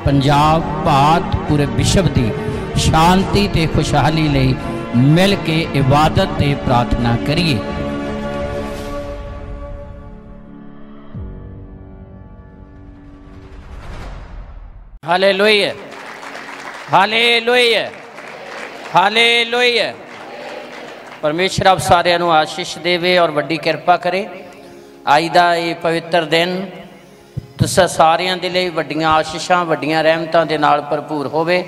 पंजाब भारत पूरे विश्व की शांति ते खुशहाली लई मिल के इबादत ते प्रार्थना करिए। Hallelujah, hallelujah, hallelujah. परमेश्वर आप सारिਆਂ ਨੂੰ आशीष देवे और वड्डी किरपा करे। अज का ये पवित्र दिन तुसां सारिਆਂ ਦੇ ਲਈ ਵੱਡੀਆਂ आशीषां ਵੱਡੀਆਂ रहमतां ਦੇ ਨਾਲ भरपूर होवे।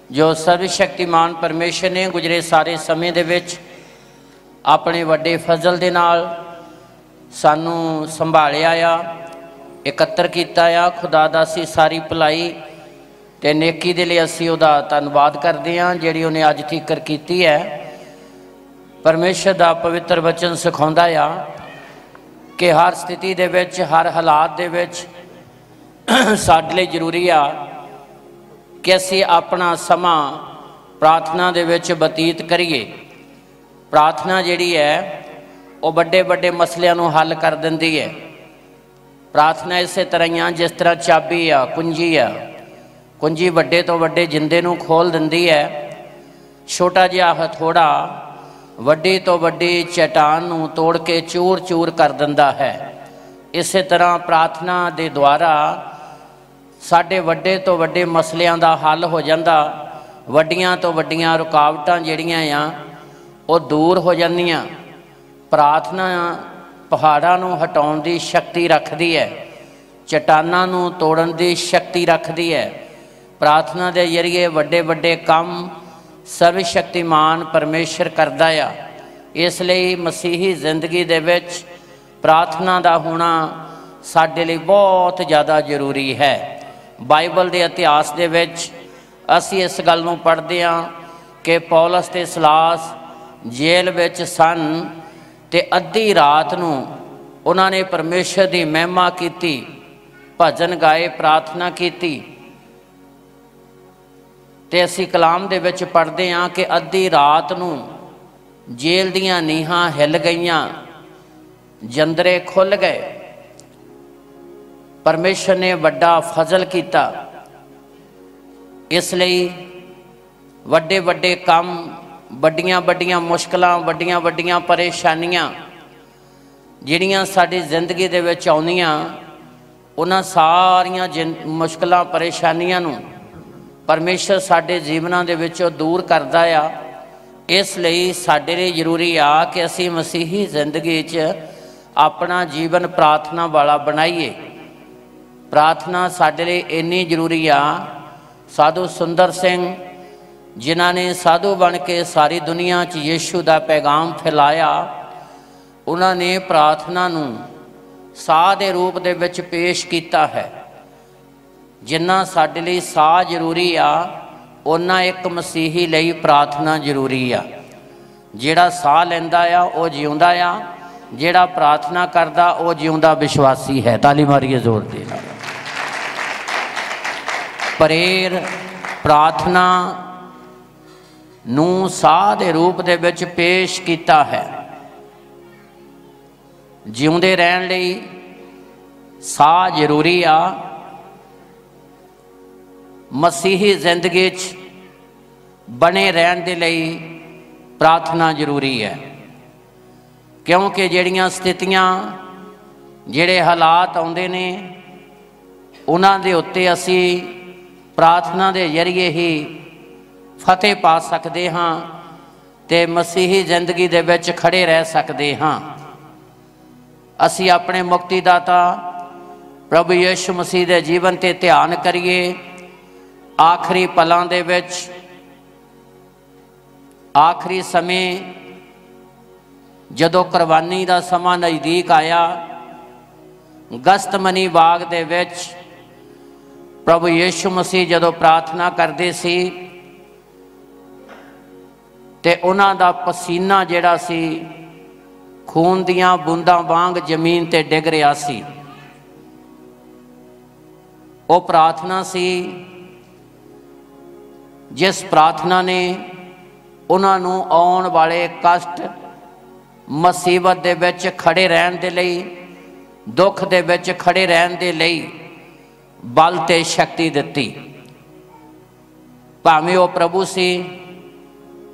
जो सर्वशक्तिमान परमेश्वर ने गुजरे सारे समय ਦੇ ਵਿੱਚ ਆਪਣੇ ਵੱਡੇ फजल ਦੇ ਨਾਲ ਸਾਨੂੰ संभालिया आ, इकत्र किया आ। खुदा दा असीं सारी भलाई ते नेकी दे लिए असीं उहदा धन्नवाद करते हैं जिहड़ी उहने अज तीकर कीती है। परमेश्वर दा पवित्र वचन सिखाउंदा आ कि हर स्थिति दे विच हर हालात दे विच साडे लई जरूरी आ कि असीं अपना समा प्रार्थना दे विच बतीत करिए। प्रार्थना जिहड़ी है वो बड़े बड़े मसलिਆਂ ਨੂੰ हल कर दिंदी है। प्रार्थना इस तरह ही आ जिस तरह चाबी आ, कुंजी आ। कुंजी वड्डे तो वड्डे जिंदे नूं खोल दिंदी है। छोटा जिहा हथौड़ा वड्डी तो वड्डी चट्टान नूं तोड़ के चूर चूर कर दिंदा है। इस तरह प्रार्थना दे द्वारा साडे वड्डे तो वड्डे मसलिਆਂ दा हल हो जांदा। वड्डियां तो वड्डियां रुकावटां जिहड़ियां आ वो दूर हो जांदियां। प्रार्थना पहाड़ां नूं हटाउण दी शक्ति रखदी है, चट्टानां नूं तोड़न दी शक्ति रखदी है। प्रार्थना दे जरिए वड्डे वड्डे काम सर्वशक्तिमान परमेश्वर करदा आ। इसलिए मसीही जिंदगी दे विच प्रार्थना दा होना साडे लई बहुत ज़्यादा जरूरी है। बाइबल के इतिहास दे विच असीं इस गल नूं पढ़दे हां कि पौलस ते सिलास जेल विच सन ते अद्धी रात नूं उन्हां ने परमेश्वर की महिमा की, भजन गाए, प्रार्थना की। ते असीं कलाम दे विच पढ़दे हां कि अद्धी रात नूं जेल दीयां नीहां हिल गईयां, जंदरे खुल गए। परमेश्वर ने वड्डा फजल किया। इसलिए वड्डे वड्डे काम, वड्डियां वड्डियां मुश्किलां, वड्डियां वड्डियां परेशानियां जिहड़ियां साडी जिंदगी दे विच आउंदियां, उन्हां सारियां मुश्किलां परेशानियां नूं परमेश्वर साडे जीवनां दे विचों दूर करदा आ। इसलिए साडे लई जरूरी आ कि असीं मसीही जिंदगी च अपना जीवन प्रार्थना वाला बनाईए। प्रार्थना साडे लई इन्नी जरूरी आ। साधु सुंदर सिंह जिन्हां ने साधु बन के सारी दुनिया च यीशु का पैगाम फैलाया, उन्होंने प्रार्थना नूं साह के रूप दे विच पेश किया है। जिन्ना साडे लई साह जरूरी आ, उन्ना एक मसीही लई प्रार्थना जरूरी आ। जिहड़ा साह लैंदा आ वो जिउंदा आ, जिहड़ा प्रार्थना करदा वो जिउंदा विश्वासी है। ताली मारिए जोर दे नाल। प्रेर प्रार्थना नूं साह दे रूप दे विच पेश किया है। जिउंदे रहण लई साह जरूरी आ। मसीही जिंदगी च बने रहण दे लई प्रार्थना जरूरी है। क्योंकि जिहड़ियां स्थितियां, जिहड़े हालात आउंदे ने, उन्हां दे उत्ते असीं प्रार्थना दे जरिए ही फतेह पा सकते हाँ ते मसीही जिंदगी दे विच खड़े रह सकते हाँ। असी अपने मुक्तिदाता प्रभु यीशु मसीह के जीवन ते ध्यान करिए। आखिरी पलों दे विच, आखिरी समय जदों कुर्बानी का समा नज़दीक आया, गस्तमनी बाग दे विच प्रभु यीशु मसीह जदों प्रार्थना करते सी ते उन्हां दा पसीना जिहड़ा सी खून दियां बूंदां वांग जमीन ते डिग रहा सी। वो प्रार्थना सी जिस प्रार्थना ने उन्हां नूं आउण वाले कष्ट, मुसीबत दे विच खड़े रहण दे लई, दुख दे विच खड़े रहण दे लई बल ते शक्ति दिती। भावें वो प्रभु सी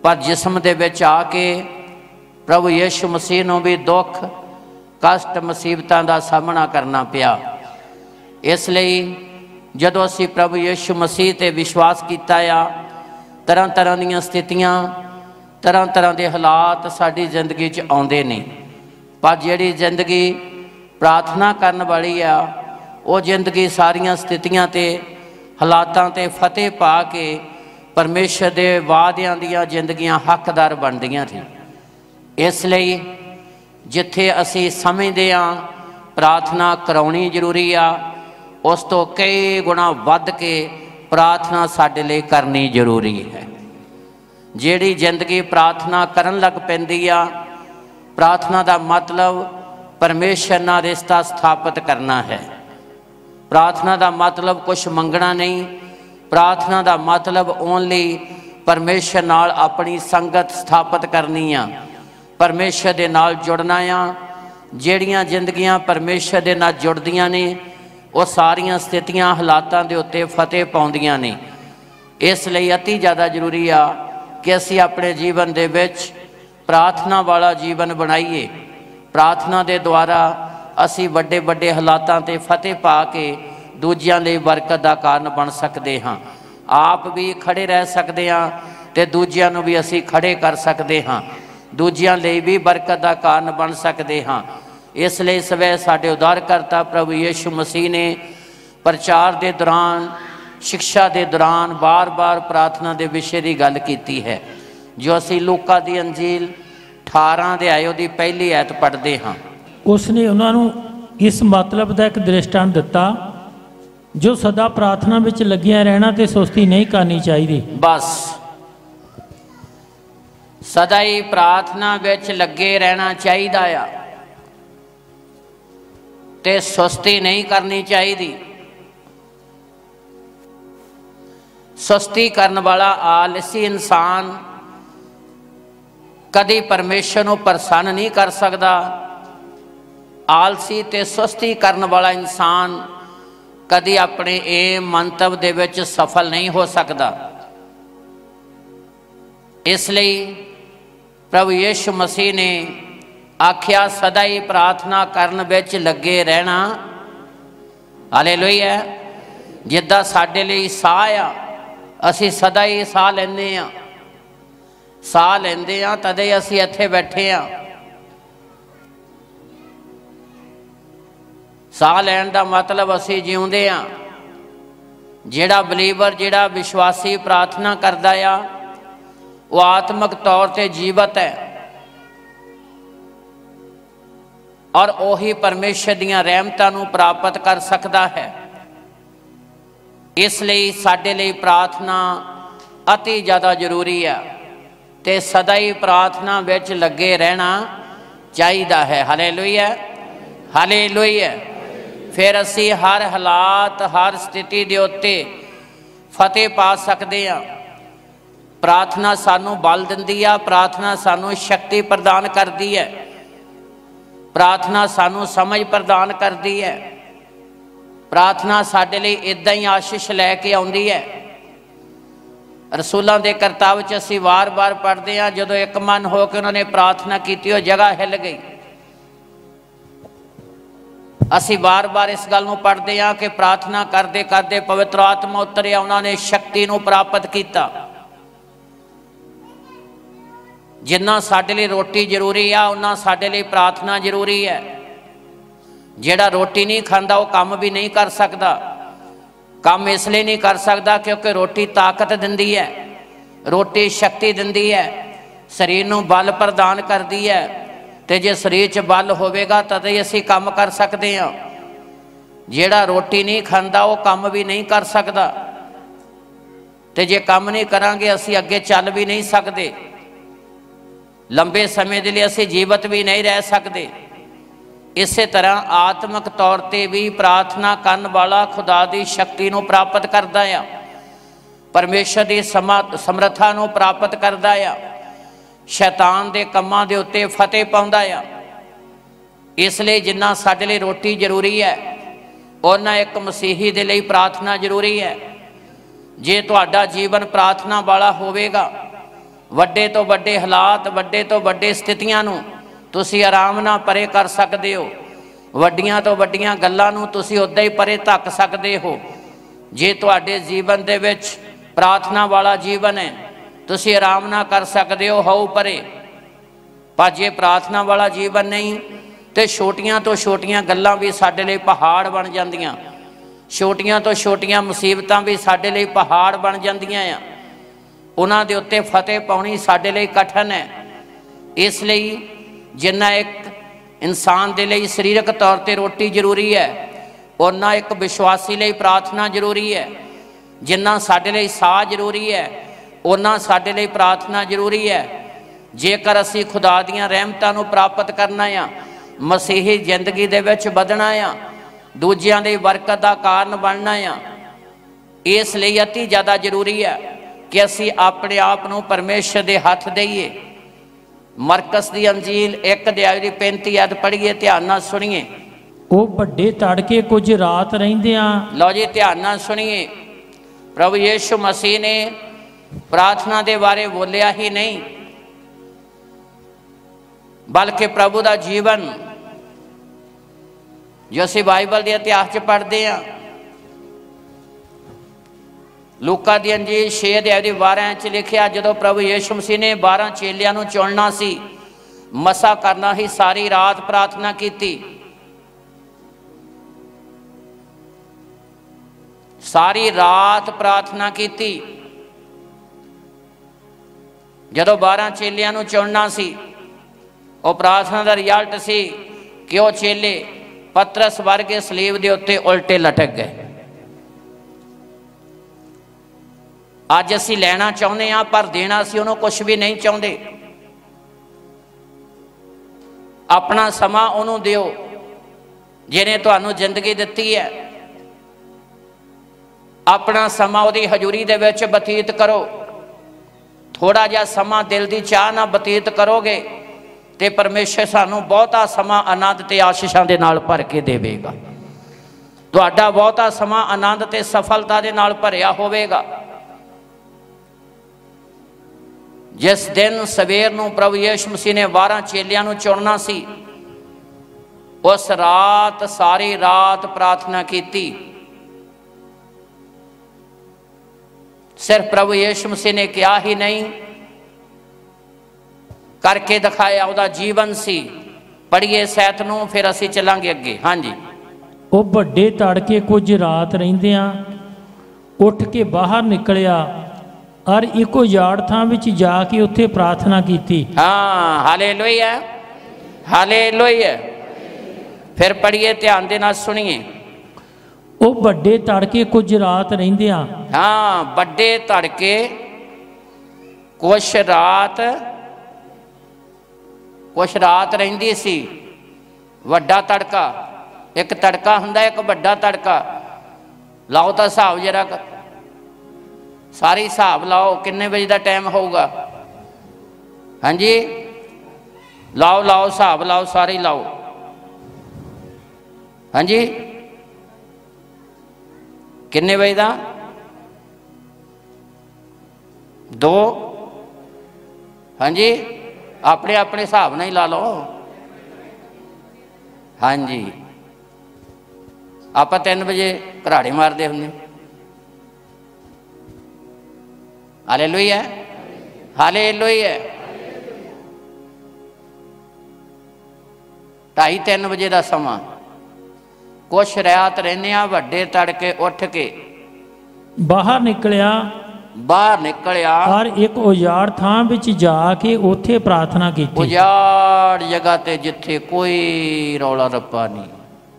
पर जिस्म दे विच आके प्रभु यीशु मसीह नूं भी दुख कष्ट मुसीबतां दा सामना करना पिया। इसलिए जदों असीं प्रभु यीशु मसीह ते विश्वास कीता आ, तरह तरह दीयां स्थितियां तरह तरह के हालात साडी जिंदगी च आउंदे ने, पर जिहड़ी जिंदगी प्रार्थना करन वाली आ वो जिंदगी सारियां स्थितियां ते हालातां ते फतेह पा के परमेश्वर दे वादियां दीयां जिंदगियां हकदार बनदियां थी। इसलिए जिथे असी समझते हाँ प्रार्थना कराउणी जरूरी आ, उस तो कई गुणा वध के प्रार्थना साडे लई करनी जरूरी है। जिहड़ी जिंदगी प्रार्थना करन लग पैंदी आ, प्रार्थना का मतलब परमेश्वर नाल रिश्ता स्थापित करना है। प्रार्थना का मतलब कुछ मंगना नहीं, प्रार्थना का मतलब ओनली परमेश्वर नाल अपनी संगत स्थापित करनी आ, परमेश्वर दे नाल जुड़ना आ। जिहड़ियां जिंदगियां परमेश्वर दे नाल जुड़दियां ने वो सारियां स्थितियां हालातां दे उत्ते फतेह पाउंदियां ने। इसलिए अति ज़्यादा जरूरी आ कि असीं अपने जीवन दे विच प्रार्थना वाला जीवन बनाइए। प्रार्थना दे द्वारा असीं वड्डे वड्डे हालातां ते फतेह पा के दूजियां लई बरकत दा कारण बन सकते हाँ। आप भी खड़े रह सकते हाँ ते दूजियां नूं भी असीं खड़े कर सकते हाँ, दूजियां लई भी बरकत दा कारण बन सकते हाँ। इसलिए सवै साडे उद्धारकर्ता प्रभु यीशु मसीह ने प्रचार के दौरान शिक्षा के दौरान बार बार प्रार्थना के विषय की गल की है। जो असी लूका दी अंजील 18 अध्याय दी पहली आयत पढ़ते हाँ। उसने उन्होंने इस मतलब का एक दृष्टांत दिता, जो सदा प्रार्थना विच लगिया रहना ते सुस्ती नहीं करनी चाहिए। बस सदा ही प्रार्थना विच लगे रहना चाहिए ते सुस्ती नहीं करनी चाहिए। सुस्ती करने वाला आलसी इंसान कदी परमेश्वर को प्रसन्न नहीं कर सकता। आलसी ते सुस्ती करने वाला इंसान कदी अपने एम मंतव दे विच सफल नहीं हो सकता। इसलिए प्रभु यीशु मसीह ने आख्या सदा ही प्रार्थना करन विच लगे रहना। हालेलुया। जिद्दां साडे लई साह आ, असी सदा ही साह लैंदे आ, साह लैंदे आ तदे असी इत्थे बैठे आ। साह लैण दा मतलब असी जिउंदे आ। जिहड़ा बलीवर जिहड़ा विश्वासी प्रार्थना करदा आ वो आत्मक तौर ते जीवत है और ओही परमेश्वर दीयां रहमतां नूं प्राप्त कर सकता है। इसलिए साडे लई प्रार्थना अति ज़्यादा जरूरी है ते सदा ही प्रार्थना विच लगे रहना चाहिए है। Hallelujah, hallelujah. फिर असी हर हालात हर स्थिति दे उत्ते फतेह पा सकते हैं। प्रार्थना सानू बल दिंदी आ, प्रार्थना सानू शक्ति प्रदान करती है, प्रार्थना सानू समझ प्रदान करती है। प्रार्थना साडे लई इदां ही आशीष लैके आउंदी है। रसूलों के करताव च असीं वार वार पढ़ते हैं, जदों एक मन हो के उन्होंने प्रार्थना की वो जगह हिल गई। असीं बार बार इस गल नूं पढ़ते हैं कि प्रार्थना करते करते पवित्र आत्मा उतरिया, उन्होंने शक्ति नूं प्राप्त किया। जिन्ना साडे लई रोटी जरूरी आ उन्ना साडे लई प्रार्थना जरूरी है। जिहड़ा रोटी नहीं खांदा वो काम भी नहीं कर सकता। काम इसलिए नहीं कर सकता क्योंकि रोटी ताकत दिंदी है, रोटी शक्ति दिंदी है, शरीर नूं बल प्रदान करती है। तो जे शरीर च बल होवेगा तद ही असीं काम कर सकते हैं। जिहड़ा रोटी नहीं खांदा वो काम भी नहीं कर सकता। तो जे काम नहीं करांगे असीं अगे चल भी नहीं सकते, लंबे समय के लिए असीं जीवित भी नहीं रह सकते। इस तरह आत्मक तौर पर भी प्रार्थना करने वाला खुदा की शक्ति को प्राप्त करता है, परमेश्वर की समर्था को प्राप्त करता है, शैतान के कामों के उत्ते फतेह पाउंदा है। इसलिए जिन्ना साडे लई रोटी जरूरी है ਉਹਨਾਂ ਇੱਕ ਮਸੀਹੀ ਦੇ ਲਈ ਪ੍ਰਾਰਥਨਾ ਜ਼ਰੂਰੀ ਹੈ। ਜੇ ਤੁਹਾਡਾ ਜੀਵਨ ਪ੍ਰਾਰਥਨਾ ਵਾਲਾ ਹੋਵੇਗਾ, ਵੱਡੇ ਤੋਂ ਵੱਡੇ ਹਾਲਾਤ, ਵੱਡੇ ਤੋਂ ਵੱਡੇ ਸਥਿਤੀਆਂ ਨੂੰ ਤੁਸੀਂ ਆਰਾਮ ਨਾਲ ਪਰੇ ਕਰ ਸਕਦੇ ਹੋ। ਵੱਡੀਆਂ ਤੋਂ ਵੱਡੀਆਂ ਗੱਲਾਂ ਨੂੰ ਤੁਸੀਂ ਉੱਦਾਂ ਹੀ ਪਰੇ ਧੱਕ ਸਕਦੇ ਹੋ। ਜੇ ਤੁਹਾਡੇ ਜੀਵਨ ਦੇ ਵਿੱਚ ਪ੍ਰਾਰਥਨਾ ਵਾਲਾ ਜੀਵਨ ਹੈ, ਤੁਸੀਂ ਆਰਾਮ ਨਾਲ ਕਰ ਸਕਦੇ ਹੋ ਹਉ ਪਰੇ। ਪਰ ਜੇ ਪ੍ਰਾਰਥਨਾ ਵਾਲਾ ਜੀਵਨ ਨਹੀਂ ਤੇ ਛੋਟੀਆਂ ਤੋਂ ਛੋਟੀਆਂ ਗੱਲਾਂ ਵੀ ਸਾਡੇ ਲਈ ਪਹਾੜ ਬਣ ਜਾਂਦੀਆਂ, ਛੋਟੀਆਂ ਤੋਂ ਛੋਟੀਆਂ ਮੁਸੀਬਤਾਂ ਵੀ ਸਾਡੇ ਲਈ ਪਹਾੜ ਬਣ ਜਾਂਦੀਆਂ ਆ। ਉਹਨਾਂ ਦੇ ਉੱਤੇ ਫਤਿਹ ਪਾਉਣੀ ਸਾਡੇ ਲਈ ਕਠਿਨ ਹੈ। ਇਸ ਲਈ ਜਿੰਨਾ ਇੱਕ ਇਨਸਾਨ ਦੇ ਲਈ ਸਰੀਰਕ ਤੌਰ 'ਤੇ ਰੋਟੀ ਜ਼ਰੂਰੀ ਹੈ, ਓਨਾ ਇੱਕ ਵਿਸ਼ਵਾਸੀ ਲਈ ਪ੍ਰਾਰਥਨਾ ਜ਼ਰੂਰੀ ਹੈ। ਜਿੰਨਾ ਸਾਡੇ ਲਈ ਸਾਹ ਜ਼ਰੂਰੀ ਹੈ, ਓਨਾ ਸਾਡੇ ਲਈ ਪ੍ਰਾਰਥਨਾ ਜ਼ਰੂਰੀ ਹੈ। ਜੇਕਰ ਅਸੀਂ ਖੁਦਾ ਦੀਆਂ ਰਹਿਮਤਾਂ ਨੂੰ ਪ੍ਰਾਪਤ ਕਰਨਾ ਆ, ਮਸੀਹੀ ਜ਼ਿੰਦਗੀ ਦੇ ਵਿੱਚ ਵਧਣਾ ਆ, ਦੂਜਿਆਂ ਦੀ ਬਰਕਤ ਦਾ ਕਾਰਨ ਬਣਨਾ ਆ, ਇਸ ਲਈ ਅਤੀ ਜ਼ਿਆਦਾ ਜ਼ਰੂਰੀ ਹੈ ਕਿ ਅਸੀਂ ਆਪਣੇ ਆਪ ਨੂੰ ਪਰਮੇਸ਼ਰ ਦੇ ਹੱਥ ਦੇਈਏ। ਮਰਕਸ ਦੀ ਅੰਜੀਲ 1:35 ਪੜ੍ਹੀਏ, ਧਿਆਨ ਨਾਲ ਸੁਣੀਏ। ਉਹ ਵੱਡੇ ਤੜਕੇ ਕੁਝ ਰਾਤ ਰਹਿੰਦਿਆਂ, ਲਓ ਜੀ ਧਿਆਨ ਨਾਲ ਸੁਣੀਏ। ਪ੍ਰਭੂ ਯੀਸ਼ੂ ਮਸੀਹ ਨੇ ਪ੍ਰਾਰਥਨਾ ਦੇ ਬਾਰੇ ਬੋਲਿਆ ਹੀ ਨਹੀਂ, ਬਲਕਿ ਪ੍ਰਭੂ ਦਾ ਜੀਵਨ ਜੋ ਅਸੀਂ ਬਾਈਬਲ ਦੇ ਇਤਿਹਾਸ 'ਚ ਪੜ੍ਹਦੇ ਹਾਂ, ਲੂਕਾ ਦੀ ਅੰਜੀਲ 6:12 'ਚ ਲਿਖਿਆ, ਜਦੋਂ ਪ੍ਰਭੂ ਯੀਸ਼ੂ ਮਸੀਹ ਨੇ 12 ਚੇਲਿਆਂ ਨੂੰ ਚੁਣਨਾ ਸੀ, ਮਸਾ ਕਰਨਾ ਹੀ, ਸਾਰੀ ਰਾਤ ਪ੍ਰਾਰਥਨਾ ਕੀਤੀ। ਸਾਰੀ ਰਾਤ ਪ੍ਰਾਰਥਨਾ ਕੀਤੀ। ਜਦੋਂ 12 ਚੇਲਿਆਂ ਨੂੰ ਚੁਣਨਾ ਸੀ, ਉਹ ਪ੍ਰਾਰਥਨਾ ਦਾ ਰਿਜ਼ਲਟ ਸੀ ਕਿ ਉਹ ਚੇਲੇ ਪਤਰਸ ਵਰਗੇ ਸਲੀਬ ਦੇ ਉੱਤੇ ਉਲਟੇ ਲਟਕ ਗਏ। ਅੱਜ ਅਸੀਂ ਲੈਣਾ ਚਾਹੁੰਦੇ ਹਾਂ, ਪਰ ਦੇਣਾ ਅਸੀਂ ਉਹਨੂੰ ਕੁਝ ਵੀ ਨਹੀਂ ਚਾਹੁੰਦੇ। ਆਪਣਾ ਸਮਾਂ ਉਹਨੂੰ ਦਿਓ ਜਿਹਨੇ ਤੁਹਾਨੂੰ ਜ਼ਿੰਦਗੀ ਦਿੱਤੀ ਹੈ। ਆਪਣਾ ਸਮਾਂ ਉਹਦੀ ਹਜ਼ੂਰੀ ਦੇ ਵਿੱਚ ਬਤੀਤ ਕਰੋ। ਥੋੜਾ ਜਿਹਾ ਸਮਾਂ ਦਿਲ ਦੀ ਚਾਹ ਨਾਲ ਬਤੀਤ ਕਰੋਗੇ ਤੇ ਪਰਮੇਸ਼ਰ ਸਾਨੂੰ ਬਹੁਤਾ ਸਮਾਂ ਆਨੰਦ ਤੇ ਆਸ਼ੀਸ਼ਾਂ ਦੇ ਨਾਲ ਭਰ ਕੇ ਦੇਵੇਗਾ। ਤੁਹਾਡਾ ਬਹੁਤਾ ਸਮਾਂ ਆਨੰਦ ਤੇ ਸਫਲਤਾ ਦੇ ਨਾਲ ਭਰਿਆ ਹੋਵੇਗਾ। ਜਿਸ ਦਿਨ ਸਵੇਰ ਨੂੰ ਪ੍ਰਭੂ ਯੀਸ਼ੂ ਮਸੀਹ ਨੇ 12 ਚੇਲਿਆਂ ਨੂੰ ਚੁਣਨਾ ਸੀ, ਉਸ ਰਾਤ ਸਾਰੀ ਰਾਤ ਪ੍ਰਾਰਥਨਾ ਕੀਤੀ। ਸਿਰਫ ਪ੍ਰਭੂ ਯੀਸ਼ੂ ਮਸੀਹ ਨੇ ਕਿਹਾ ਹੀ ਨਹੀਂ, ਕਰਕੇ ਦਿਖਾਇਆ। ਉਹਦਾ ਜੀਵਨ ਸੀ। ਪੜ੍ਹੀਏ ਸੈਤ ਨੂੰ, ਫਿਰ ਅਸੀਂ ਚੱਲਾਂਗੇ ਅੱਗੇ। ਹਾਂਜੀ। ਉਹ ਵੱਡੇ ਤੜਕੇ ਕੁਝ ਰਾਤ ਰਹਿੰਦਿਆਂ ਉੱਠ ਕੇ ਬਾਹਰ ਨਿਕਲਿਆ ਔਰ ਇੱਕ ਉਜਾੜ ਥਾਂ ਵਿੱਚ ਜਾ ਕੇ ਉੱਥੇ ਪ੍ਰਾਰਥਨਾ ਕੀਤੀ। ਹਾਂ, ਹਾਲੇਲੂਇਆ, ਹਾਲੇਲੂਇਆ। ਫਿਰ ਪੜ੍ਹੀਏ, ਧਿਆਨ ਦੇ ਨਾਲ ਸੁਣੀਏ। ਉਹ ਵੱਡੇ ਤੜਕੇ ਕੁਝ ਰਾਤ ਰਹਿੰਦਿਆਂ, ਹਾਂ, ਵੱਡੇ ਤੜਕੇ ਕੁਛ ਰਾਤ ਰਹਿੰਦੀ ਸੀ। ਵੱਡਾ ਤੜਕਾ, ਇੱਕ ਤੜਕਾ ਹੁੰਦਾ, ਇੱਕ ਵੱਡਾ ਤੜਕਾ। ਲਾਓ ਤਾਂ ਹਿਸਾਬ ਜਰਾ, ਸਾਰੀ ਹਿਸਾਬ ਲਾਓ, ਕਿੰਨੇ ਵਜੇ ਦਾ ਟਾਈਮ ਹੋਊਗਾ? ਹਾਂਜੀ, ਲਾਓ ਲਾਓ ਹਿਸਾਬ ਲਾਓ, ਸਾਰੇ ਲਾਓ। ਹਾਂਜੀ, ਕਿੰਨੇ ਵਜੇ ਦਾ? 2। ਹਾਂਜੀ, ਆਪਣੇ ਆਪਣੇ ਹਿਸਾਬ ਨਾਲ ਹੀ ਲਾ ਲਓ। ਹਾਂਜੀ, ਆਪਾਂ 3 ਵਜੇ ਘਰਾੜੇ ਮਾਰਦੇ ਹੁੰਦੇ। Hallelujah, hallelujah. 2:30-3 ਵਜੇ ਦਾ ਸਮਾਂ। ਕੁਛ ਰਾਤ ਰਹਿੰਦੇ ਆ, ਵੱਡੇ ਤੜਕੇ ਉੱਠ ਕੇ ਬਾਹਰ ਨਿਕਲਿਆ ਔਰ ਇੱਕ ਉਜਾੜ ਥਾਂ ਵਿੱਚ ਜਾ ਕੇ ਉੱਥੇ ਪ੍ਰਾਰਥਨਾ ਕੀਤੀ। ਉਜਾੜ ਜਗ੍ਹਾ ਤੇ ਜਿੱਥੇ ਕੋਈ ਰੌਲਾ ਰੱਪਾ ਨਹੀਂ,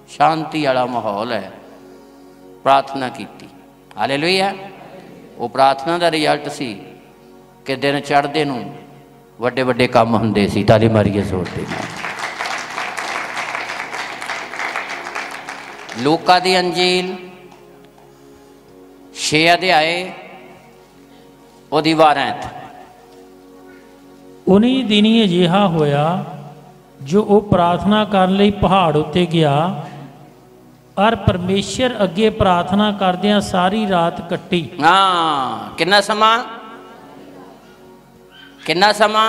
ਸ਼ਾਂਤੀ ਵਾਲਾ ਮਾਹੌਲ ਹੈ, ਪ੍ਰਾਰਥਨਾ ਕੀਤੀ। ਹਾਲੇਲੂਇਆ। ਉਹ ਪ੍ਰਾਰਥਨਾ ਦਾ ਰਿਜ਼ਲਟ ਸੀ ਕਿ ਦਿਨ ਚੜ੍ਹਦੇ ਨੂੰ ਵੱਡੇ ਵੱਡੇ ਕੰਮ ਹੁੰਦੇ ਸੀ। ਤਾਲੀ ਮਾਰੀਏ ਜ਼ੋਰ ਦੇ ਨਾਲ। ਲੂਕਾ ਦੀ ਅੰਜੀਲ 6 ਅਧਿਆਏ ਉਹਦੀ 12। ਉਨੀ ਦਿਨੀ ਅਜਿਹਾ ਹੋਇਆ ਜੋ ਉਹ ਪ੍ਰਾਰਥਨਾ ਕਰਨ ਲਈ ਪਹਾੜ ਉੱਤੇ ਗਿਆ और परमेश्वर अगे प्रार्थना करदियां सारी रात कट्टी। हाँ, कितना समा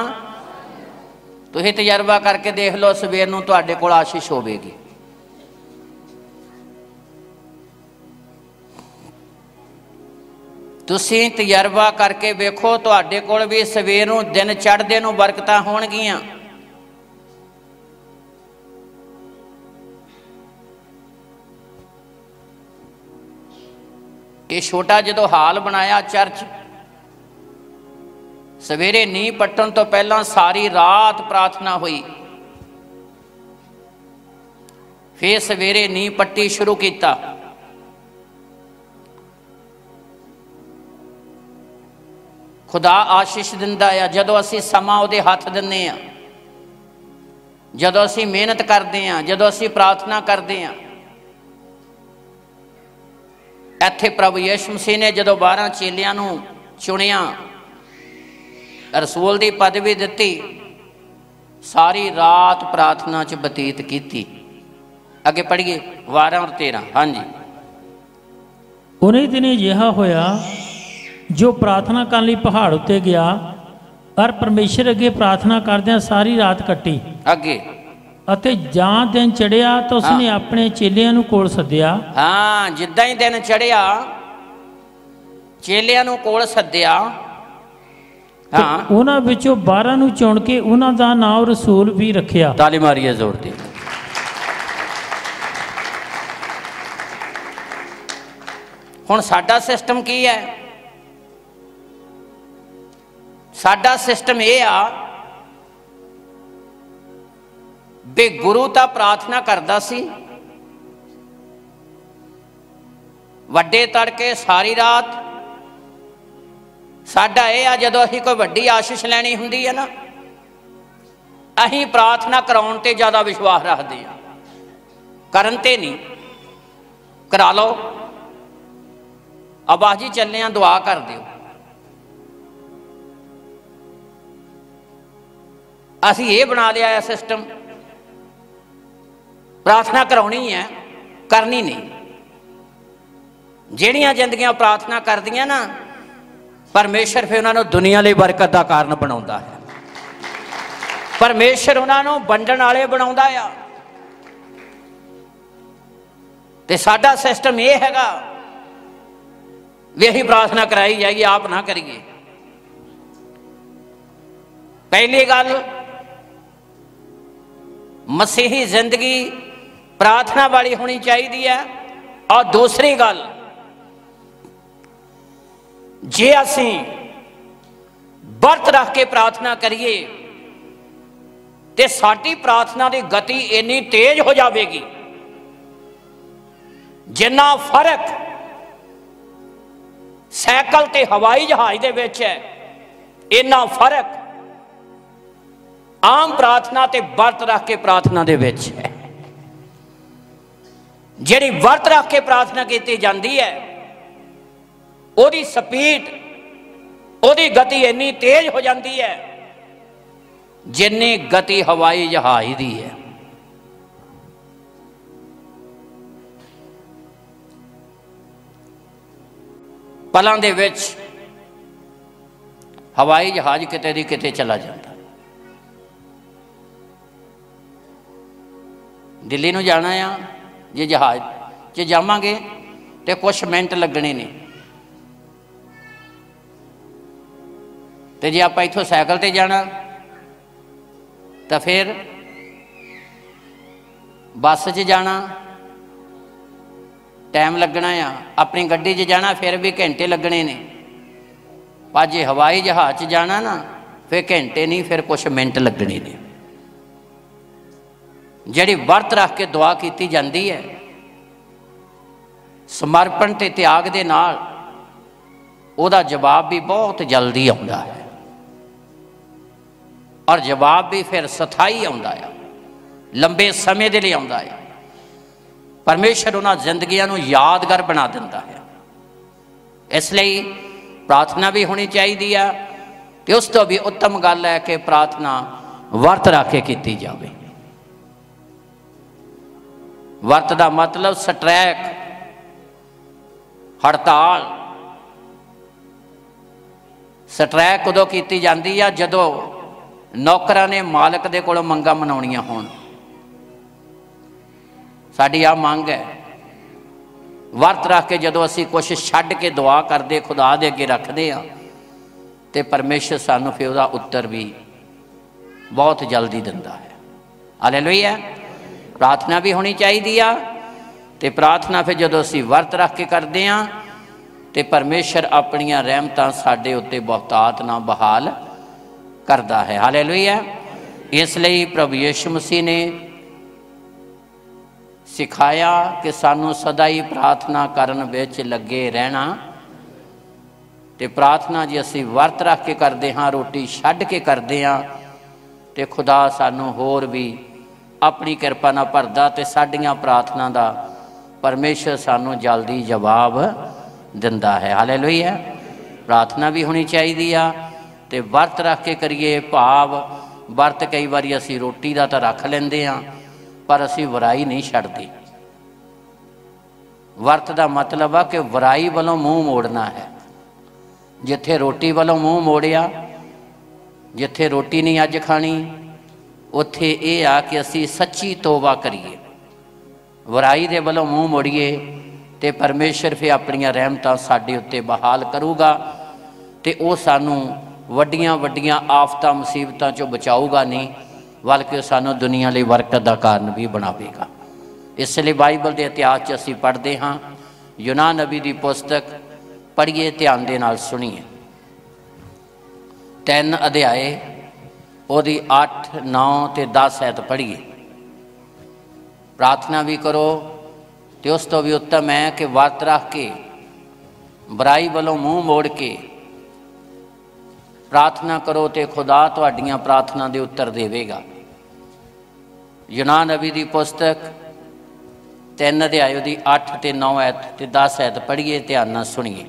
तुसीं तजर्बा करके देख लो, सवेर नूं तुहाडे कोल आशीष होवेगी। तुसीं तजर्बा करके वेखो, तुहाडे कोल भी सवेर नूं दिन चढ़दे नूं बरकतां होणगीਆਂ। ये छोटा जो हाल बनाया चर्च, सवेरे नींह पट्टन तो पहला सारी रात प्रार्थना हुई, फिर सवेरे नींह पट्टी शुरू किया। खुदा आशीष दिंदा है जदों असीं समा उहदे हथ दिंदे आ, जदों असीं मेहनत करते हैं, जदों असीं प्रार्थना करते हैं। इत्थे प्रभु यीशु मसीह ने जदों 12 चेलियां नूं चुनिया, रसूल की पदवी दिती, सारी रात प्रार्थना च बतीत की। अगे पढ़िए 12 और 13। हाँ जी। उन्हीं दिने जिहा होया जो प्रार्थना करने लई पहाड़ उत्ते गया और परमेश्वर अगे प्रार्थना करदियां सारी रात कट्टी। अगे अते जां दिन चढ़िया तो उसने अपने चेलियां नूं कोल सद्दिया। हाँ, जिद्दां ही दिन चढ़िया चेलियां नूं कोल सद्दिया। हाँ, उन्हां विचों 12 नूं चुन के उन्हां दा नाम रसूल भी रखिया। ताली मारिए जोर दी। हुण साडा सिस्टम की है? साडा सिस्टम यह आ बे गुरु तां प्रार्थना करदा सी, वड्डे तड़के सारी रात। साडा यह आ जदों असीं कोई वड्डी आशीष लैनी हुंदी है ना, असीं प्रार्थना कराउण ते ज़्यादा विश्वास रखते हैं, करन ते नहीं। करा लो, अब्बा जी चले आ, दुआ कर दिओ। असीं ये बना लिया है सिस्टम, प्रार्थना कराउणी है, करनी नहीं। जिहड़ियां जिंदगियां प्रार्थना करदियां ना, परमेश्वर फिर उन्होंने दुनिया लई बरकत का कारण बनाउंदा है। परमेश्वर उन्होंने वंडण वाले बनाउंदा आ। ते साडा सिस्टम ये हैगा भी असीं प्रार्थना कराई जाइए, आप ना करिए। पहली गल, मसीही जिंदगी प्रार्थना वाली होनी चाहिए है। और दूसरी गल, जे असीं व्रत रख के प्रार्थना करिए तो साडी प्रार्थना की गति इन्नी तेज हो जाएगी, जिन्ना फर्क सैकल ते हवाई जहाज दे विच है, इन्ना फर्क आम प्रार्थना ते व्रत रख के प्रार्थना दे विच है। जिहड़ी व्रत रख के प्रार्थना की जाती है, ओदी स्पीड, ओदी गति इन्नी तेज हो जाती है जिन्नी गति हवाई जहाज दी है। पलां दे विच हवाई जहाज किते दी किते चला जाता। दिल्ली नूं जाना आ, जे जहाज च जावांगे तो कुछ मिनट लगने ने, तो जे आप इत्थों साइकिल ते जाना तो फिर बस च जाना टाइम लगना आ, अपनी गड्डी च जाना फिर भी घंटे लगने ने। पर जे हवाई जहाज च जाना ना, फिर घंटे नहीं, फिर कुछ मिनट लगने ने। जिहड़ी व्रत रख के दुआ की जाती है, समर्पण ते त्याग दे नाल, उहदा जवाब भी बहुत जल्दी आउंदा है, और जवाब भी फिर स्थाई आउंदा है, लंबे समय दे लई आउंदा है। परमेश्वर उन्हां जिंदगियां नूं यादगार बना दिंदा है। इसलिए प्रार्थना भी होनी चाहिए है, तो उस तो भी उत्तम गल है कि प्रार्थना व्रत रख के की जाए। वर्त का मतलब स्ट्रैक, हड़ताल। स्ट्रैक उदों की जाती है जदों नौकरां ने मालक दे कोलों मंगां मनाउणियां होण। साडी आ मंग है, वर्त रख के जदों असीं कुछ छड्ड के दुआ करदे खुदा दे अगे रखदे आ ते परमेश्वर सानूं फिर उहदा उत्तर भी बहुत जल्दी दिंदा है। हालेलुया। प्रार्थना भी होनी चाहिए आ ते प्रार्थना फिर जदों असीं वर्त रख के करदे आ ते परमेश्वर अपनियां रहमतां साडे उत्ते बहुतात नाल बहाल करदा है। हालेलुया। इसलिए प्रभु यीशु मसीह ने सिखाया कि सानू सदा ही प्रार्थना करन विच लगे रहना। ते प्रार्थना जे असीं वर्त रख के करते हाँ, रोटी छड्ड के करते हाँ, तो खुदा सानू होर भी अपनी कृपा नाल भरदा ते साडियां प्रार्थना दा परमेश्वर सानू जल्दी जवाब दिंदा है। हालेलुया। प्रार्थना भी होनी चाहिए आ ते वर्त रख के करिए। भाव वर्त कई बारी असीं रोटी दा तां रख लैंदे हाँ, पर असीं वराई नहीं छड्डदे। वर्त का मतलब आ कि वराई वालों मूँह मोड़ना है। जिथे रोटी वालों मूँह मोड़िया, जिथे रोटी नहीं अज खानी, उत्थे ये आ कि असीं सच्ची तौबा करिए, वराई दे वालों मूँह मोड़िए, तो परमेश्वर फिर अपनियां रहमतां साडे उत्ते बहाल करूगा ते वो सानू वड्डियां वड्डियां आफतां मुसीबतां चों बचाऊगा नहीं, बल्कि सानू दुनिया लई बरकत का कारण भी बनावेगा। इसलिए बाइबल के इतिहास असीं पढ़ते हाँ। यूनाह नबी की पुस्तक पढ़िए, ध्यान दे नाल सुनिए। 3 अध्याय उहदी 8, 9 ते 10 ऐत पढ़िए। प्रार्थना भी करो तो उस तो भी उत्तम है कि वर्त रख के बुराई वालों मूँह मोड़ के प्रार्थना करो तो खुदा तुहाडियां प्रार्थना दे उत्तर देवेगा। यूनाह नबी की पुस्तक 3 अध्याय उहदी 8 ते 9 ऐत ते 10 ऐत पढ़िए, ध्यान नाल सुनिए।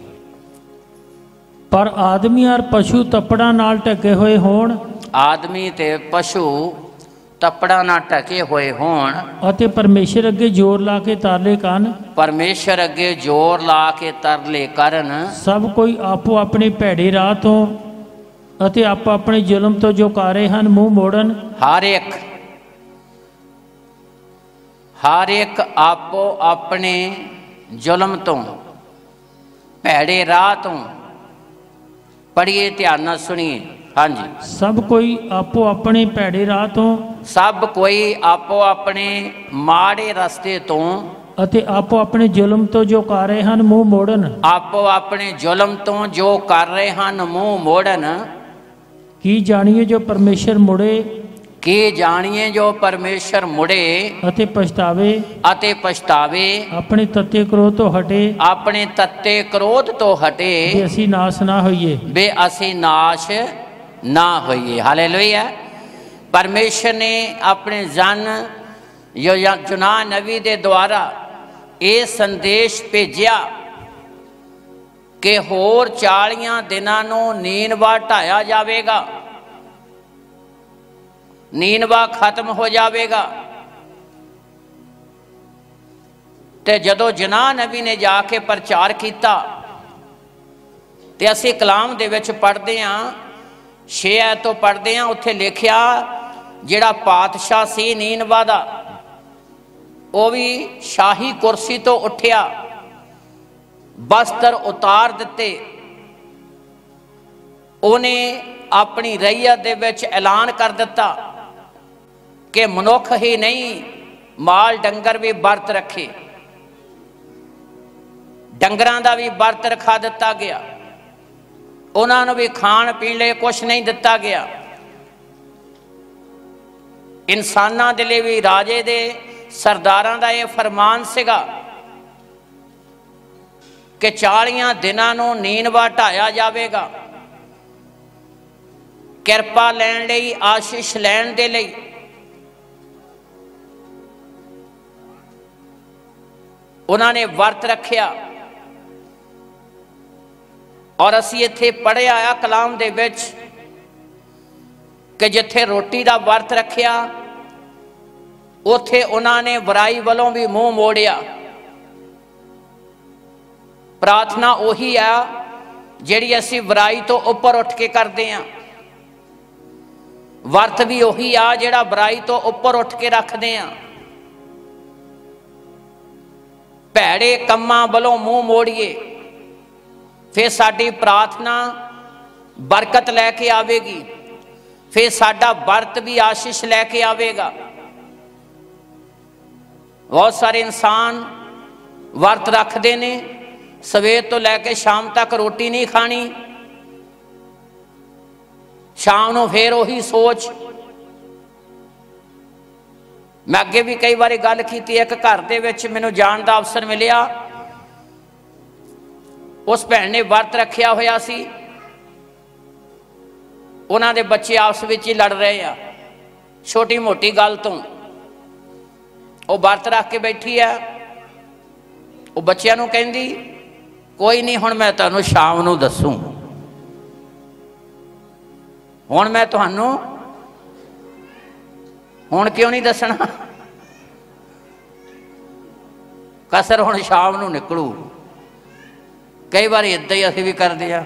पर आदमी और पशु तपड़ा नाल ढके हुए होण, आदमी ते पशु तपड़ा नाल ढके हुए होण, अते परमेश्वर अगे जोर ला के तरले करन, परमेश्वर अगे जोर ला के तरले करन, सब कोई आपो अपने भैड़े राह तो अते आपो अपने जुल्म तो जो कारे हन मूँह मोड़न। हर एक आपो अपने जुल्म तो भैड़े राह तो। पढ़िए, ध्यान नाल सुनिए। हाँ जी। सब कोई आपो अपने भैड़े राह तो, सब कोई आपो अपने माड़े रस्ते तो, अते आपो अपने जुल्म तो जो कर रहे हैं मूँह मोड़न। आपो अपने जुल्म तो जो कर रहे हैं मूँह मोड़न। की जानिए जो परमेश्वर मुड़े, की जानिए जो परमेश्वर मुड़े, अते पछतावे अपने तत्ते क्रोध तो हटे, अपने तत्ते क्रोध तो हटे, बे असी नाश ना होइए, बे असी नाश ना होइए। हालेलुया। परमेश्वर ने अपने जन यूनाह नबी दे द्वारा ये संदेश भेजिया कि होर 40 दिनां नूं नीनवा ढाया जावेगा, नीनवा खत्म हो जाएगा। ते जदों यूनाह नबी ने जाके प्रचार किया ते असीं कलाम दे विच पढ़दे हां, 6 ऐत तो पढ़दे हां, उत्थे लिखिया जिहड़ा पातशाह सी नीनवा दा, वो भी शाही कुर्सी तो उठिया, वस्त्र उतार दिते, उन्हें अपनी रैयत दे विच ऐलान कर दिता कि मनुख ही नहीं माल डंगर भी वर्त रखे, डंगरां दा भी वर्त रखा दिता गया, उन्होंने भी खाण पीण लई कुछ नहीं दिता गया। इंसानां दे लई भी राजे दे सरदारां दा यह फरमान सीगा कि 40 दिनां नूं नीनवा ढाया जावेगा, किरपा लैण लई, आशीष लैण दे लई। उन्होंने वर्त रखिया और असी इत्थे पढ़िया आ कलाम दे विच कि जिथे रोटी का वर्त रखिया ਉੱਥੇ ਉਹਨਾਂ ਨੇ ਬੁਰਾਈ ਵੱਲੋਂ ਵੀ ਮੂੰਹ ਮੋੜਿਆ। ਪ੍ਰਾਰਥਨਾ ਉਹੀ ਆ ਜਿਹੜੀ ਅਸੀਂ ਬੁਰਾਈ ਤੋਂ ਉੱਪਰ ਉੱਠ ਕੇ ਕਰਦੇ ਹਾਂ। ਵਰਤ ਵੀ ਉਹੀ ਆ ਜਿਹੜਾ ਬੁਰਾਈ ਤੋਂ ਉੱਪਰ ਉੱਠ ਕੇ ਰੱਖਦੇ ਹਾਂ। ਭੈੜੇ ਕੰਮਾਂ ਵੱਲੋਂ ਮੂੰਹ ਮੋੜੀਏ, ਫਿਰ ਸਾਡੀ ਪ੍ਰਾਰਥਨਾ ਬਰਕਤ ਲੈ ਕੇ ਆਵੇਗੀ, ਫਿਰ ਸਾਡਾ ਵਰਤ ਵੀ ਆਸ਼ੀਸ਼ ਲੈ ਕੇ ਆਵੇਗਾ। ਬਹੁਤ ਸਾਰੇ ਇਨਸਾਨ ਵਰਤ ਰੱਖਦੇ ਨੇ, ਸਵੇਰ ਤੋਂ ਲੈ ਕੇ ਸ਼ਾਮ ਤੱਕ ਰੋਟੀ ਨਹੀਂ ਖਾਣੀ, ਸ਼ਾਮ ਨੂੰ ਫੇਰ ਉਹੀ ਸੋਚ। ਮੈਂ ਅੱਗੇ ਵੀ ਕਈ ਵਾਰੀ ਗੱਲ ਕੀਤੀ, ਇੱਕ ਘਰ ਦੇ ਵਿੱਚ ਮੈਨੂੰ ਜਾਣ ਦਾ ਅਵਸਰ ਮਿਲਿਆ। ਉਸ ਭੈਣ ਨੇ ਵਰਤ ਰੱਖਿਆ ਹੋਇਆ ਸੀ, ਉਹਨਾਂ ਦੇ ਬੱਚੇ ਆਪਸ ਵਿੱਚ ਹੀ ਲੜ ਰਹੇ ਆ ਛੋਟੀ ਮੋਟੀ ਗੱਲ ਤੋਂ। ਉਹ ਵਰਤ ਰੱਖ ਕੇ ਬੈਠੀ ਆ, ਉਹ ਬੱਚਿਆਂ ਨੂੰ ਕਹਿੰਦੀ ਕੋਈ ਨਹੀਂ, ਹੁਣ ਮੈਂ ਤੁਹਾਨੂੰ ਸ਼ਾਮ ਨੂੰ ਦੱਸੂ, ਹੁਣ ਮੈਂ ਤੁਹਾਨੂੰ ਹੁਣ ਕਿਉਂ ਨਹੀਂ ਦੱਸਣਾ, ਕਸਰ ਹੁਣ ਸ਼ਾਮ ਨੂੰ ਨਿਕਲੂ। ਕਈ ਵਾਰੀ ਇੱਦਾਂ ਹੀ ਅਸੀਂ ਵੀ ਕਰਦੇ ਆ,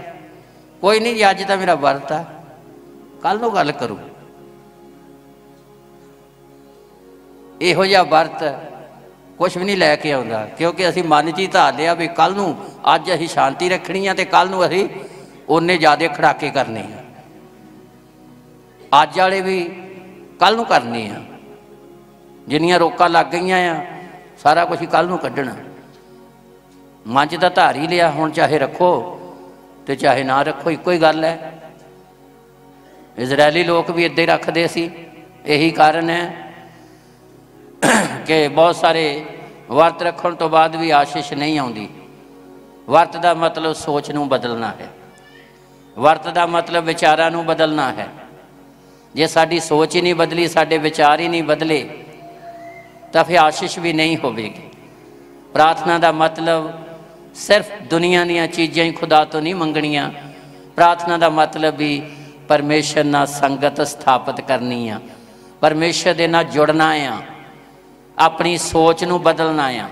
ਕੋਈ ਨਹੀਂ ਜੀ ਅੱਜ ਤਾਂ ਮੇਰਾ ਵਰਤ ਆ, ਕੱਲ ਨੂੰ ਗੱਲ ਕਰੂ। ਇਹੋ ਜਿਹਾ ਵਰਤ ਕੁਛ ਵੀ ਨਹੀਂ ਲੈ ਕੇ ਆਉਂਦਾ, ਕਿਉਂਕਿ ਅਸੀਂ ਮਨ 'ਚ ਹੀ ਧਾਰ ਲਿਆ ਵੀ ਕੱਲ ਨੂੰ, ਅੱਜ ਅਸੀਂ ਸ਼ਾਂਤੀ ਰੱਖਣੀ ਆ ਤੇ ਕੱਲ ਨੂੰ ਅਸੀਂ ਓਨੇ ਜ਼ਿਆਦਾ ਖੜਾਕੇ ਕਰਨੇ ਆ। ਅੱਜ ਵਾਲੇ ਵੀ ਕੱਲ ਨੂੰ ਕਰਨੇ ਆ, ਜਿੰਨੀਆਂ ਰੋਕਾਂ ਲੱਗ ਗਈਆਂ ਆ ਸਾਰਾ ਕੁਛ ਹੀ ਕੱਲ ਨੂੰ ਕੱਢਣਾ। ਮਨ 'ਚ ਤਾਂ ਧਾਰ ਹੀ ਲਿਆ, ਹੁਣ ਚਾਹੇ ਰੱਖੋ ਤੇ ਚਾਹੇ ਨਾ ਰੱਖੋ, ਇੱਕੋ ਹੀ ਗੱਲ ਹੈ। ਇਜ਼ਰਾਈਲੀ ਲੋਕ ਵੀ ਇੱਦਾਂ ਹੀ ਰੱਖਦੇ ਸੀ। ਇਹੀ ਕਾਰਨ ਹੈ ਕਿ ਬਹੁਤ ਸਾਰੇ ਵਰਤ ਰੱਖਣ ਤੋਂ ਬਾਅਦ ਵੀ ਆਸ਼ੀਸ਼ ਨਹੀਂ ਆਉਂਦੀ। ਵਰਤ ਦਾ ਮਤਲਬ ਸੋਚ ਨੂੰ ਬਦਲਣਾ ਹੈ, ਵਰਤ ਦਾ ਮਤਲਬ ਵਿਚਾਰਾਂ ਨੂੰ ਬਦਲਣਾ ਹੈ। ਜੇ ਸਾਡੀ ਸੋਚ ਹੀ ਨਹੀਂ ਬਦਲੀ, ਸਾਡੇ ਵਿਚਾਰ ਹੀ ਨਹੀਂ ਬਦਲੇ, ਤਾਂ ਫਿਰ ਆਸ਼ੀਸ਼ ਵੀ ਨਹੀਂ ਹੋਵੇਗੀ। ਪ੍ਰਾਰਥਨਾ ਦਾ ਮਤਲਬ ਸਿਰਫ ਦੁਨੀਆ ਦੀਆਂ ਚੀਜ਼ਾਂ ਹੀ ਖੁਦਾ ਤੋਂ ਨਹੀਂ ਮੰਗਣੀਆਂ। ਪ੍ਰਾਰਥਨਾ ਦਾ ਮਤਲਬ ਵੀ ਪਰਮੇਸ਼ਰ ਨਾਲ ਸੰਗਤ ਸਥਾਪਿਤ ਕਰਨੀ ਆ, ਪਰਮੇਸ਼ਰ ਦੇ ਨਾਲ ਜੁੜਨਾ ਆ, ਆਪਣੀ ਸੋਚ ਨੂੰ ਬਦਲਣਾ ਆ,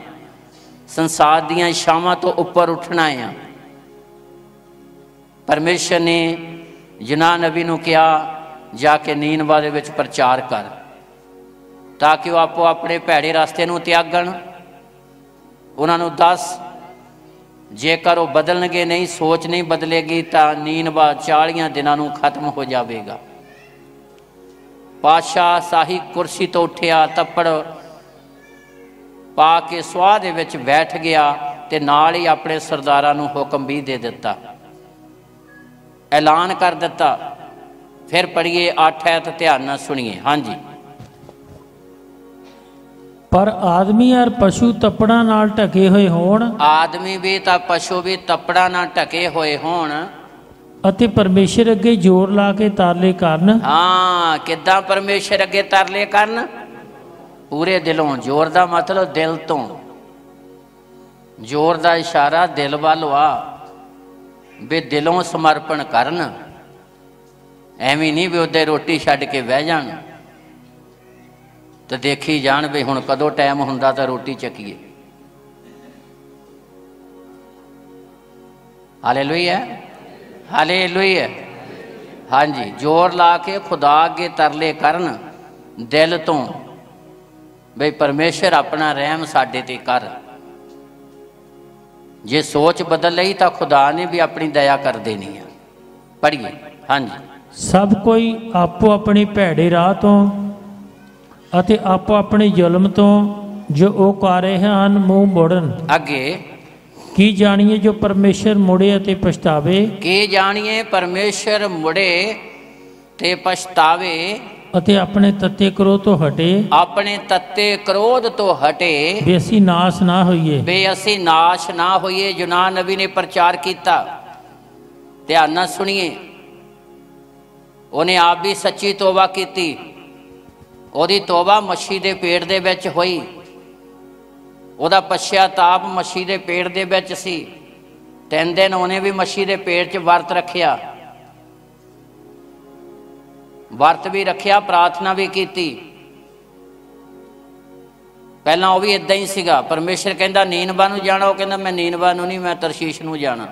ਸੰਸਾਰ ਦੀਆਂ ਇਛਾਵਾਂ ਤੋਂ ਉੱਪਰ ਉੱਠਣਾ ਆ। ਪਰਮੇਸ਼ਰ ਨੇ ਯੂਨਾਹ ਨਬੀ ਨੂੰ ਕਿਹਾ ਜਾ ਕੇ ਨੀਨਵਾ ਦੇ ਵਿੱਚ ਪ੍ਰਚਾਰ ਕਰ, ਤਾਂ ਕਿ ਉਹ ਆਪੋ ਆਪਣੇ ਭੈੜੇ ਰਸਤੇ ਨੂੰ ਤਿਆਗਣ। ਉਹਨਾਂ ਨੂੰ ਦੱਸ, ਜੇਕਰ ਉਹ ਬਦਲਣਗੇ ਨਹੀਂ, ਸੋਚ ਨਹੀਂ ਬਦਲੇਗੀ, ਤਾਂ ਨੀਨਵਾ 40 ਦਿਨਾਂ ਨੂੰ ਖਤਮ ਹੋ ਜਾਵੇਗਾ। ਪਾਤਸ਼ਾਹ ਸ਼ਾਹੀ ਕੁਰਸੀ ਤੋਂ ਉੱਠਿਆ, ਤੱਪੜ ਪਾ ਕੇ ਸੁਆਹ ਦੇ ਵਿੱਚ ਬੈਠ ਗਿਆ ਤੇ ਨਾਲ ਹੀ ਆਪਣੇ ਸਰਦਾਰਾਂ ਨੂੰ ਹੁਕਮ ਵੀ ਦੇ ਦਿੱਤਾ, ਐਲਾਨ ਕਰ ਦਿੱਤਾ। ਫਿਰ ਪੜ੍ਹੀਏ 8 ਐਤ, ਧਿਆਨ ਨਾਲ ਸੁਣੀਏ। ਹਾਂਜੀ। ਪਰ ਆਦਮੀ ਔਰ ਪਸ਼ੂ ਤੱਪੜਾਂ ਨਾਲ ਢਕੇ ਹੋਏ ਹੋਣ, ਆਦਮੀ ਵੀ ਤਾਂ ਪਸ਼ੂ ਵੀ ਤੱਪੜਾਂ ਨਾਲ ਢਕੇ ਹੋਏ ਹੋਣ, ਅਤੇ ਪਰਮੇਸ਼ਰ ਅੱਗੇ ਜ਼ੋਰ ਲਾ ਕੇ ਤਰਲੇ ਕਰਨ। ਹਾਂ, ਕਿੱਦਾਂ ਪਰਮੇਸ਼ਰ ਅੱਗੇ ਤਰਲੇ ਕਰਨ? ਪੂਰੇ ਦਿਲੋਂ। ਜ਼ੋਰ ਦਾ ਮਤਲਬ ਦਿਲ ਤੋਂ, ਜ਼ੋਰ ਦਾ ਇਸ਼ਾਰਾ ਦਿਲ ਵੱਲ ਆ, ਵੀ ਦਿਲੋਂ ਸਮਰਪਣ ਕਰਨ। ਐਵੇਂ ਨਹੀਂ ਵੀ ਉਹਦੇ ਰੋਟੀ ਛੱਡ ਕੇ ਬਹਿ ਜਾਣ ਤੇ ਦੇਖੀ ਜਾਣ ਵੀ ਹੁਣ ਕਦੋਂ ਟਾਈਮ ਹੁੰਦਾ ਤਾਂ ਰੋਟੀ ਚੱਕੀਏ। Hallelujah, hallelujah. ਹਾਂਜੀ, ਜ਼ੋਰ ਲਾ ਕੇ ਖੁਦਾ ਅੱਗੇ ਤਰਲੇ ਕਰਨ ਦਿਲ ਤੋਂ, ਬਈ ਪਰਮੇਸ਼ਰ ਆਪਣਾ ਰਹਿਮ ਸਾਡੇ ਤੇ ਕਰ। ਜੇ ਸੋਚ ਬਦਲ ਲਈ ਤਾਂ ਖੁਦਾ ਨੇ ਵੀ ਆਪਣੀ ਦਇਆ ਕਰ ਦੇਣੀ ਆ। ਪੜ੍ਹੀਏ। ਹਾਂਜੀ। ਸਭ ਕੋਈ ਆਪੋ ਆਪਣੇ ਭੈੜੇ ਰਾਹ ਤੋਂ ਅਤੇ ਆਪੋ ਆਪਣੇ ਜ਼ੁਲਮ ਤੋਂ ਜੋ ਉਹ ਕਰ ਰਹੇ ਹਨ ਮੂੰਹ ਮੋੜਨ। ਅੱਗੇ ਕੀ ਜਾਣੀਏ ਜੋ ਪਰਮੇਸ਼ਰ ਮੁੜੇ ਅਤੇ ਪਛਤਾਵੇ। ਕੀ ਜਾਣੀਏ ਪਰਮੇਸ਼ਰ ਮੁੜੇ ਤੇ ਪਛਤਾਵੇ, ਅਤੇ ਆਪਣੇ ਤੱਤੇ ਕਰੋਧ ਤੋਂ ਹਟੇ। ਆਪਣੇ ਤੱਤੇ ਕਰੋਧ ਤੋਂ ਹਟੇ, ਵੀ ਅਸੀਂ ਨਾਸ਼ ਨਾ ਹੋਈਏ। ਵੀ ਅਸੀਂ ਨਾਸ਼ ਨਾ ਹੋਈਏ। ਯੂਨਾਹ ਨਬੀ ਨੇ ਪ੍ਰਚਾਰ ਕੀਤਾ, ਧਿਆਨ ਨਾਲ ਸੁਣੀਏ। ਉਹਨੇ ਆਪ ਵੀ ਸੱਚੀ ਤੋਬਾ ਕੀਤੀ। ਉਹਦੀ ਤੋਬਾ ਮੱਛੀ ਦੇ ਪੇਟ ਦੇ ਵਿੱਚ ਹੋਈ, ਉਹਦਾ ਪਛਤਾਪ ਮੱਛੀ ਦੇ ਪੇਟ ਦੇ ਵਿੱਚ ਸੀ। 3 ਦਿਨ ਉਹਨੇ ਵੀ ਮੱਛੀ ਦੇ ਪੇਟ 'ਚ ਵਰਤ ਰੱਖਿਆ, ਵਰਤ ਵੀ ਰੱਖਿਆ, ਪ੍ਰਾਰਥਨਾ ਵੀ ਕੀਤੀ। पहला वो भी इदा ही सीगा। परमेश्वर कहता नीनवा नूं जाना, वो कहता मैं नीनवा नूं नहीं, मैं तरशीश नूं जाना।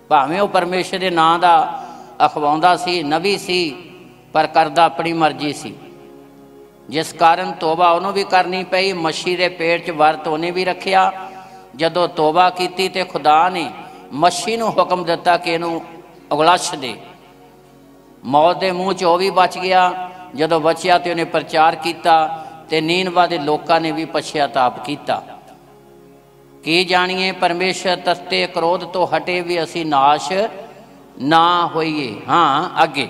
भावें वो परमेश्वर के नां दा अखवाउंदा सी, नबी सी, पर करदा अपनी मर्जी सी, जिस कारण तोबा उन्होंने भी करनी पई। मच्छी के पेट च वर्त उन्हें भी रखिया। जदों तोबा की तो खुदा ने मच्छी नूं हुक्म दिता कि इनू उगलछ दे। मौत के मूँह च वह भी बच गया। जदों बचिया तो उन्हें प्रचार किया, तो नीनवा के लोगों ने भी पश्चाताप किया। की जानिए परमेश्वर तस्ते क्रोध तो हटे भी असी नाश ना होइए। हाँ अगे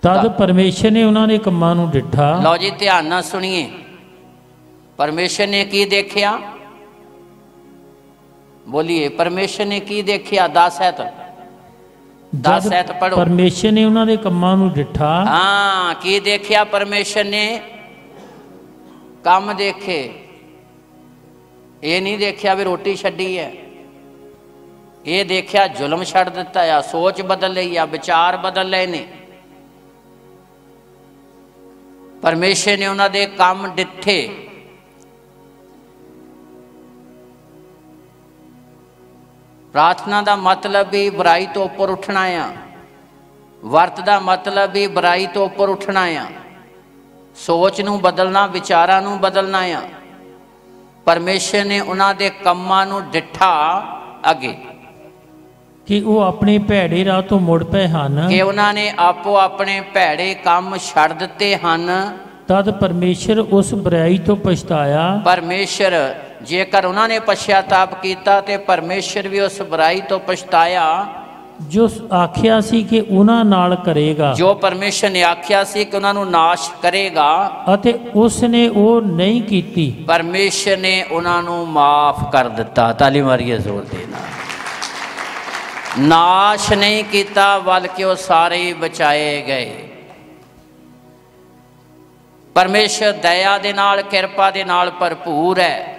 तद परमेश्वर ने उन्होंने कम्मां नूं डिठा। लो जी ध्यान नाल सुनिए, परमेश्वर ने की देखिया? बोलिए, परमेश्वर ने की देखिया? 10 है तो 10 है तो पढ़ो। परमेश्वर ने उन्होंने कम्मां नूं डिठा। हाँ, की देखिया? परमेश्वर ने काम देखे। ये नहीं देखिया भी रोटी छड्डी है, ये देखिया जुल्म छड़ दिता या सोच बदल ली या विचार बदल ले ने। परमेश्वर ने उन्होंने काम डिठे। प्रार्थना का मतलब भी बुराई तो उपर उठना आ। वर्त का मतलब भी बुराई तो उपर उठना आ। सोच नूं बदलना, विचारां नूं बदलना आ। परमेश्वर ने उन्होंने कम्मां नूं डिठा अगे कि वो अपने भैड़े राह तो मुड़ पे हन, कि उन्होंने आपो अपने भैड़े काम छड़ दिते हन। तद परमेश्वर उस बुराई तो पछताया। परमेश्वर जेकर उन्होंने पश्चाताप किया तो परमेश्वर भी उस बुराई तो पछताया जो आख्या सी कि उन्हां नाल करेगा, जो परमेश्वर ने आख्या सी कि उन्होंने नाश करेगा, अते उसने वो नहीं कीती। परमेश्वर ने उन्होंने माफ कर दिता। ताली मारिए जोर देना। नाश नहीं किया बल्कि वो सारे ही बचाए गए। परमेश्वर दया दे नाल, किरपा दे नाल भरपूर है।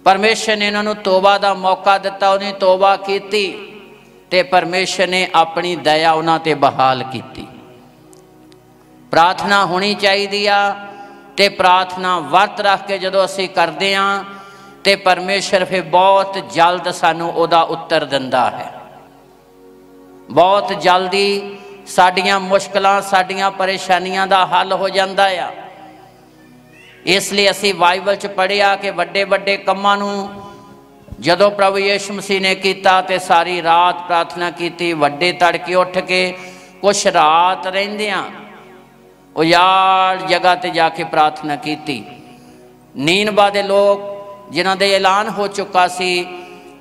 परमेश्वर ने इन्होंने तोबा का मौका दिता, उन्हें तोबा की ते परमेश्वर ने अपनी दया उन्हां ते बहाल की। प्रार्थना होनी चाहिए आ ते प्रार्थना वर्त रख के जदों असीं करदे हां ते परमेश्वर फिर बहुत जल्द सानू उहदा उत्तर दिंदा है। बहुत जल्दी साडियां मुश्किलां, साडियां परेशानियां दा हल हो जांदा आ। इसलिए असी बाइबल च पढ़िया कि वड्डे वड्डे कम्मां नूं जदों प्रभु यीशु मसीह ने किया तो सारी रात प्रार्थना की। वड्डे तड़के उठ के कुछ रात रहिंदियां उजाड़ जगह ते जाके प्रार्थना की। नीनवा दे लोग जिन्हां दे ऐलान हो चुका सी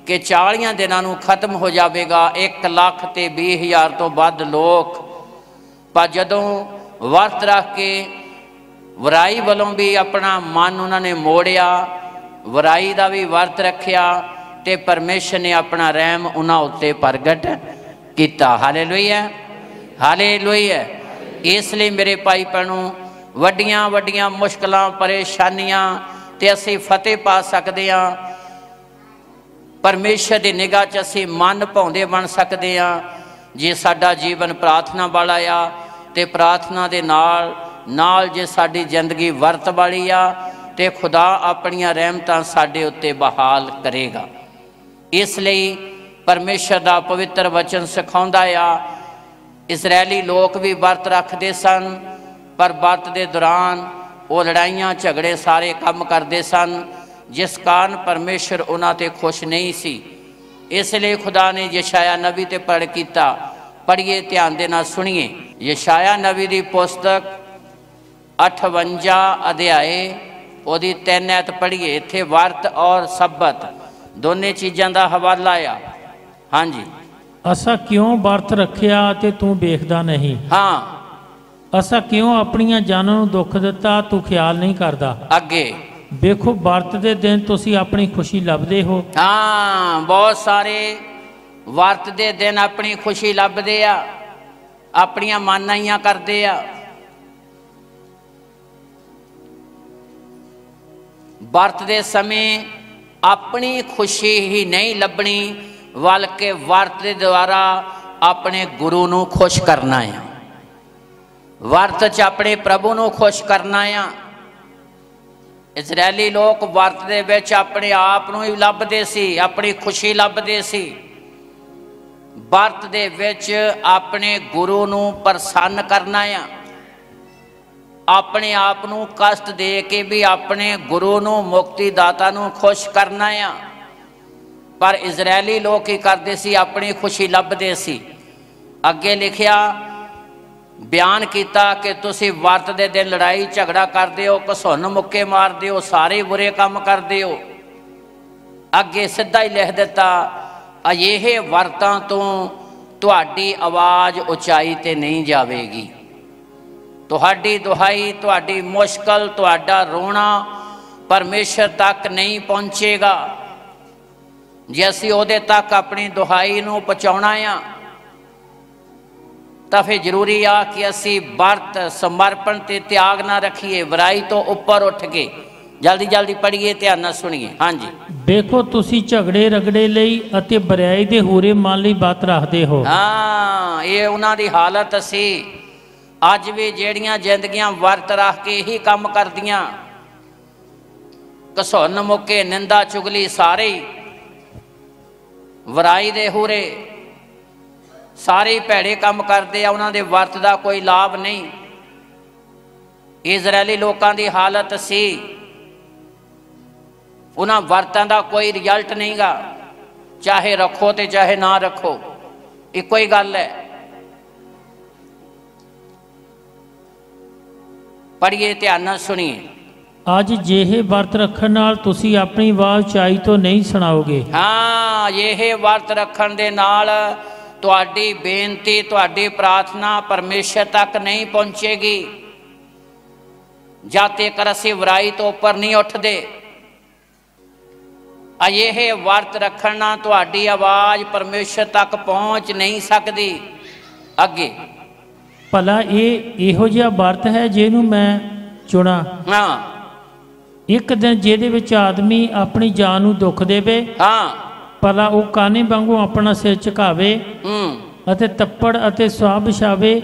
कि 40 दिनां नूं खत्म हो जाएगा, 1,20,000 तो वध लोग। पर जदों वर्त रख के वराई वालों भी अपना मन उन्होंने मोड़िया, वराई का भी वर्त रखिया, तो परमेश्वर ने अपना रहम उन्हां उत्ते प्रगट किया। Hallelujah, hallelujah. इसलिए मेरे भाई भैनों, वड्डियां वड्डियां मुश्किलां, परेशानियां ते असीं फतेह पा सकते हैं। परमेश्वर की निगाह च असीं मन भाउंदे बन सकते हैं जे साडा जीवन प्रार्थना वाला आ। ते प्रार्थना दे नाल जे साडी जिंदगी वर्त वाली आ ते खुदा अपनियां रहमतां साडे उत्ते बहाल करेगा। इसलिए परमेश्वर का पवित्र वचन सिखाउंदा आ। इसराइली लोग भी वर्त रखते सन, पर वर्त के दौरान वो लड़ाइयाँ झगड़े सारे काम करते सन, जिस कारण परमेश्वर उन्हां ते खुश नहीं सी। इसलिए खुदा ने यशाया नबी ते पढ़ किया। पढ़िए, ध्यान देना सुनिए। यशाया नबी की पुस्तक 58 अध्याय ओदी 3 ऐत पढ़िए। इत्थे वर्त और सबत दोने चीज़ों का हवाला आ। हाँ जी, असा क्यों वर्त रखिया ते तू वेखदा नहीं? हाँ, असा क्यों अपनियां जानां नूं दुख दिता तू ख्याल नहीं करदा? अगे देखो, वर्त दे दिन तुसी अपनी खुशी लभदे हो। हाँ, बहुत सारे वर्त दे दिन अपनी खुशी लभदे आ, अपनियां मानाइयां करदे आ। वर्त दे समय अपनी खुशी ही नहीं लभनी, बल्कि वर्त दे द्वारा अपने गुरु नूं खुश करना है। वर्त च अपने प्रभु नूं खुश करना आ। इजरायली लोग वर्त दे विच अपने आप नूं ही लभदे सी, अपनी खुशी लभदे सी। वर्त दे विच अपने गुरु नूं प्रसन्न करना आ, अपने आप नूं कष्ट दे के भी अपने गुरु नूं मुक्तिदाता नूं खुश करना आ। पर इजरायली लोग की करते सी, अपनी खुशी लभदे सी। अगे लिखिया बयान किया कि तुसी वर्त दे दिन लड़ाई झगड़ा करते हो, घसुन मुक्के मारते हो, सारे बुरे काम करते हो। अगे सीधा ही लिख दिता अजिहे वर्तां तो तुहाडी आवाज़ उचाई ते नहीं जाएगी, तुहाडी दुहाई, तुहाडी मुश्किल, तुहाडा रोना परमेश्वर तक नहीं पहुँचेगा। जे असीं उहदे तक अपनी दुहाई नूं पहुँचाउणा आ तो फिर जरूरी आ कि असी वर्त समर्पण ते त्याग ना रखिए, बुराई तो उपर उठ के। जल्दी जल्दी पढ़िए, ध्यान नाल सुनिए। हाँ जी। देखो तुसी झगड़े रगड़े लई अते बरियाई दे होरे मन लई बात रखते हो। हाँ, ये उन्हां दी हालत सी। अज भी जेड़ियां जिंदगियां वर्त रख के ही काम करदियां, घसुन मुक्के निंदा चुगली सारे बुराई दे होरे सारे भैड़े काम करते आ, उन्होंने वर्त का कोई लाभ नहीं। इजरायली लोगों की हालत सी, उन्होंने वर्तों का कोई रिजल्ट नहीं गा, चाहे रखो तो चाहे ना रखो, एको ही गल है। पढ़िए, ध्यान नाल सुनिए। अज जेहे वर्त रखण नाल तुसी अपनी आवाज़ उचाई तो नहीं सुनाओगे। हाँ, ये वर्त रखण दे नाल तुहाडी बेनती, तुहाडी प्रार्थना परमेश्वर तक नहीं पहुँचेगी जब तक असीं बुराई तो उपर नहीं उठते। अजिहे वर्त रखण नाल तुहाडी आवाज़ परमेश्वर तक पहुँच नहीं सकती। अगे भला ये इहो जिहा वर्त है जिहनूं मैं चुना। हाँ, एक दिन जिहदे विच आदमी अपनी जान नूं दुख देवे। हाँ, भला वो काने वांगू अपना सिर झुकावे अते तप्पड़ अते सुआ बिछावे,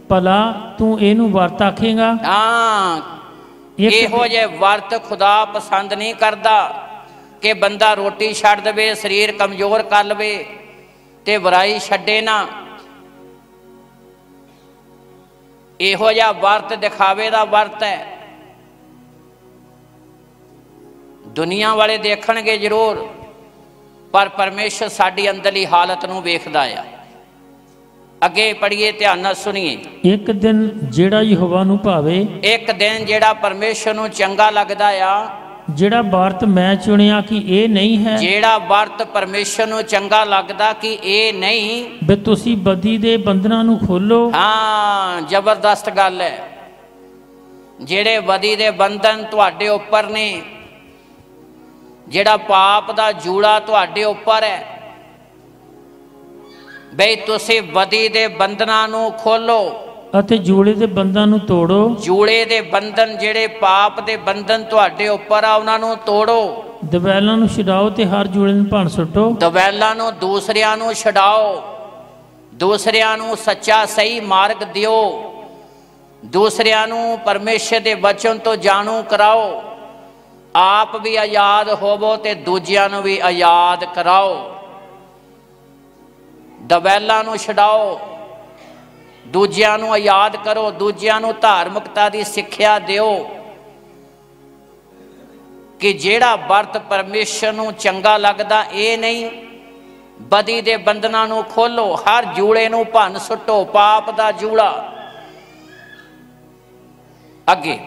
भला तू इहनूं वर्त आखेगा। हाँ, इहो जे वर्त खुदा पसंद नहीं करता कि बंदा रोटी छड्ड देवे, शरीर कमजोर कर लवे ते बुराई छड्डे ना। इहो जिहा वर्त दिखावे दा वर्त है। दुनिया वाले देखणगे जरूर, पर परमेश्वर साडी अंदरली हालत नूं वेखदा आ। अगे पढ़िए, ध्यान नाल सुनिए। एक दिन जेड़ा यहोवा नूं भावे, एक दिन जेड़ा परमेश्वर नूं चंगा लगदा आ, जेड़ा वर्त मैं चुनिया कि ये नहीं है, जेड़ा वर्त परमेश्वर नूं चंगा लगदा कि ये नहीं, वे तुसी बदी दे बंधनां नूं खोलो। हाँ, जबरदस्त गल है। जेड़े बदी दे बंधन तुहाडे उपर ने, जेड़ा पाप दा जूड़ा तुहाडे उपर है, बई तुसी बदी दे बंधनां नूं खोलो अते जूड़े दे बंधनां नूं तोड़ो। जूड़े दे बंधन, जेड़े पाप दे बंधन तुहाडे उपर आ, उन्हां नूं तोड़ो। दवैलां नूं छडाओ ते हर जूड़े नूं भंन सुੱਟੋ। दवैलां नूं दूसरियां नूं छडाओ, दूसरियां नूं सच्चा सही मार्ग दिओ, दूसरियां नूं परमेश्वर दे वचन तो जाणू कराओ। आप भी आजाद होवो ते दूजियां नूं भी आजाद कराओ। दवैलां नूं छडाओ, दूजियां नूं आजाद करो, दूजियां नूं धार्मिकता दी सिक्ख्या दिओ कि जेड़ा वर्त परमेश्वर नूं चंगा लगदा ये नहीं। बदी दे बंधनां नूं खोलो, हर जूड़े नूं भंन सुੱਟੋ, पाप दा जूड़ा। अगे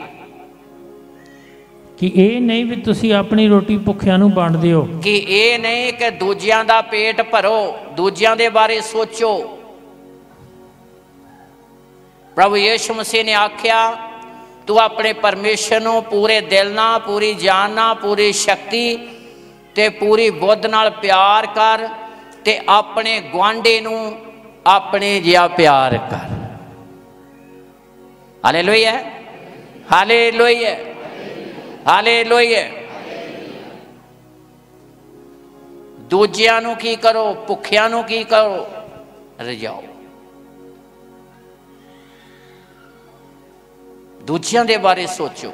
कि ये नहीं भी तुसी अपनी रोटी भुखियां नूं वंड दिओ, कि ये नहीं कि दूजियां दा पेट भरो, दूजियां दे बारे सोचो। प्रभु यीशु मसीह ने आख्या तू अपने परमेश्वर नूं पूरे दिल नाल, पूरी जान नाल, पूरी शक्ति ते पूरी बुद्ध नाल प्यार कर ते अपने गुआंढी नूं अपने जिहा प्यार कर। Hallelujah, hallelujah, hallelujah. दूजियां नूं की करो, भुखियां नूं की करो, रजाओ। ਦੂਜਿਆਂ ਦੇ ਬਾਰੇ ਸੋਚੋ।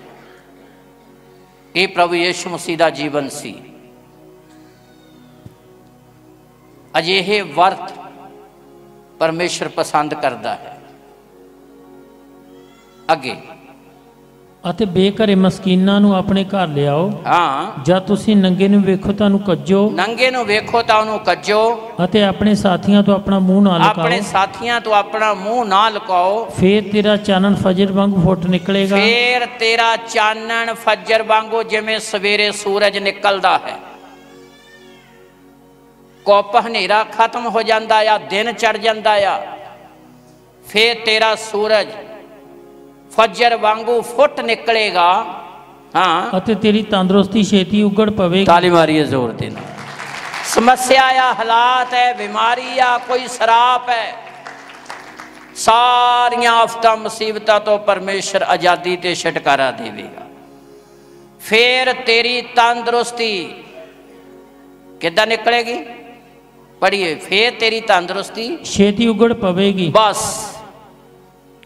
ਇਹ ਪ੍ਰਭੂ ਯਿਸੂ ਮਸੀਹ ਦਾ ਜੀਵਨ ਸੀ। ਅਜਿਹੇ ਵਰਤ ਪਰਮੇਸ਼ਰ ਪਸੰਦ ਕਰਦਾ ਹੈ। ਅੱਗੇ ਅਤੇ ਬੇਘਰੇ ਮਸਕੀਨਾਂ ਨੂੰ ਆਪਣੇ ਘਰ ਲਿਆਓ। ਹਾਂ, ਜਦ ਤੁਸੀਂ ਨੰਗੇ ਨੂੰ ਵੇਖੋ ਤਾਂ ਉਹਨੂੰ ਕੱਜੋ। ਨੰਗੇ ਨੂੰ ਵੇਖੋ ਤਾਂ ਉਹਨੂੰ ਕੱਜੋ। ਅਤੇ ਆਪਣੇ ਸਾਥੀਆਂ ਤੋਂ ਆਪਣਾ ਮੂੰਹ ਨਾ ਲੁਕਾਓ। ਆਪਣੇ ਸਾਥੀਆਂ ਤੋਂ ਆਪਣਾ ਮੂੰਹ ਨਾ ਲੁਕਾਓ। ਫੇਰ ਤੇਰਾ ਚਾਨਣ ਫਜਰ ਵਾਂਗੂ ਫੁੱਟ ਨਿਕਲੇਗਾ। ਫੇਰ ਤੇਰਾ ਚਾਨਣ ਫਜਰ ਵਾਂਗੂ ਜਿਵੇਂ ਸਵੇਰੇ ਸੂਰਜ ਨਿਕਲਦਾ ਹੈ। ਕੁੱਪ ਹਨੇਰਾ ਖਤਮ ਹੋ ਜਾਂਦਾ ਆ, ਦਿਨ ਚੜ ਜਾਂਦਾ ਆ, ਫੇਰ ਤੇਰਾ ਸੂਰਜ ਫਜਰ ਵਾਂਗੂ ਫੁੱਟ ਨਿਕਲੇਗਾ। ਹਾਂ, ਅਤੇ ਤੇਰੀ ਤੰਦਰੁਸਤੀ ਛੇਤੀ ਉਗੜ ਪਵੇਗੀ। ਤਾਲੀ ਮਾਰੀਏ ਜ਼ੋਰ ਦੇ ਨਾਲ। ਸਮੱਸਿਆ ਆ, ਹਾਲਾਤ ਹੈ, ਬਿਮਾਰੀ ਆ, ਕੋਈ ਸਰਾਪ ਹੈ, ਸਾਰੀਆਂ ਆਫਤਾਂ ਮੁਸੀਬਤਾਂ ਤੋਂ ਪਰਮੇਸ਼ਰ ਆਜ਼ਾਦੀ ਤੇ ਛੁਟਕਾਰਾ ਦੇਵੇਗਾ। ਫੇਰ ਤੇਰੀ ਤੰਦਰੁਸਤੀ ਕਿੱਦਾਂ ਨਿਕਲੇਗੀ? ਪੜ੍ਹੀਏ, ਫੇਰ ਤੇਰੀ ਤੰਦਰੁਸਤੀ ਛੇਤੀ ਉਗੜ ਪਵੇਗੀ। ਬਸ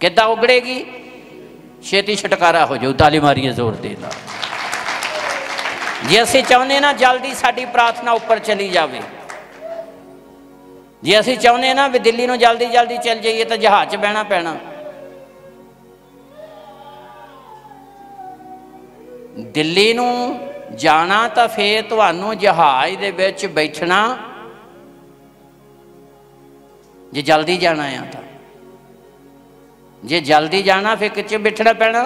ਕਿੱਦਾਂ ਉਗੜੇਗੀ? ਛੇਤੀ ਛੁਟਕਾਰਾ ਹੋ ਜਾਊ। ਤਾਲੀ ਮਾਰੀਏ ਜ਼ੋਰ ਦੇ ਨਾਲ। ਜੇ ਅਸੀਂ ਚਾਹੁੰਦੇ ਨਾ ਜਲਦੀ ਸਾਡੀ ਪ੍ਰਾਰਥਨਾ ਉੱਪਰ ਚਲੀ ਜਾਵੇ, ਜੇ ਅਸੀਂ ਚਾਹੁੰਦੇ ਨਾ ਵੀ ਦਿੱਲੀ ਨੂੰ ਜਲਦੀ ਜਲਦੀ ਚੱਲ ਜਾਈਏ, ਤਾਂ ਜਹਾਜ਼ 'ਚ ਬਹਿਣਾ ਪੈਣਾ। ਦਿੱਲੀ ਨੂੰ ਜਾਣਾ ਤਾਂ ਫੇਰ ਤੁਹਾਨੂੰ ਜਹਾਜ਼ ਦੇ ਵਿੱਚ ਬੈਠਣਾ, ਜੇ ਜਲਦੀ ਜਾਣਾ ਆ ਤਾਂ। ਜੇ ਜਲਦੀ ਜਾਣਾ ਫਿਰ ਕਿੱਥੇ ਬੈਠਣਾ ਪੈਣਾ?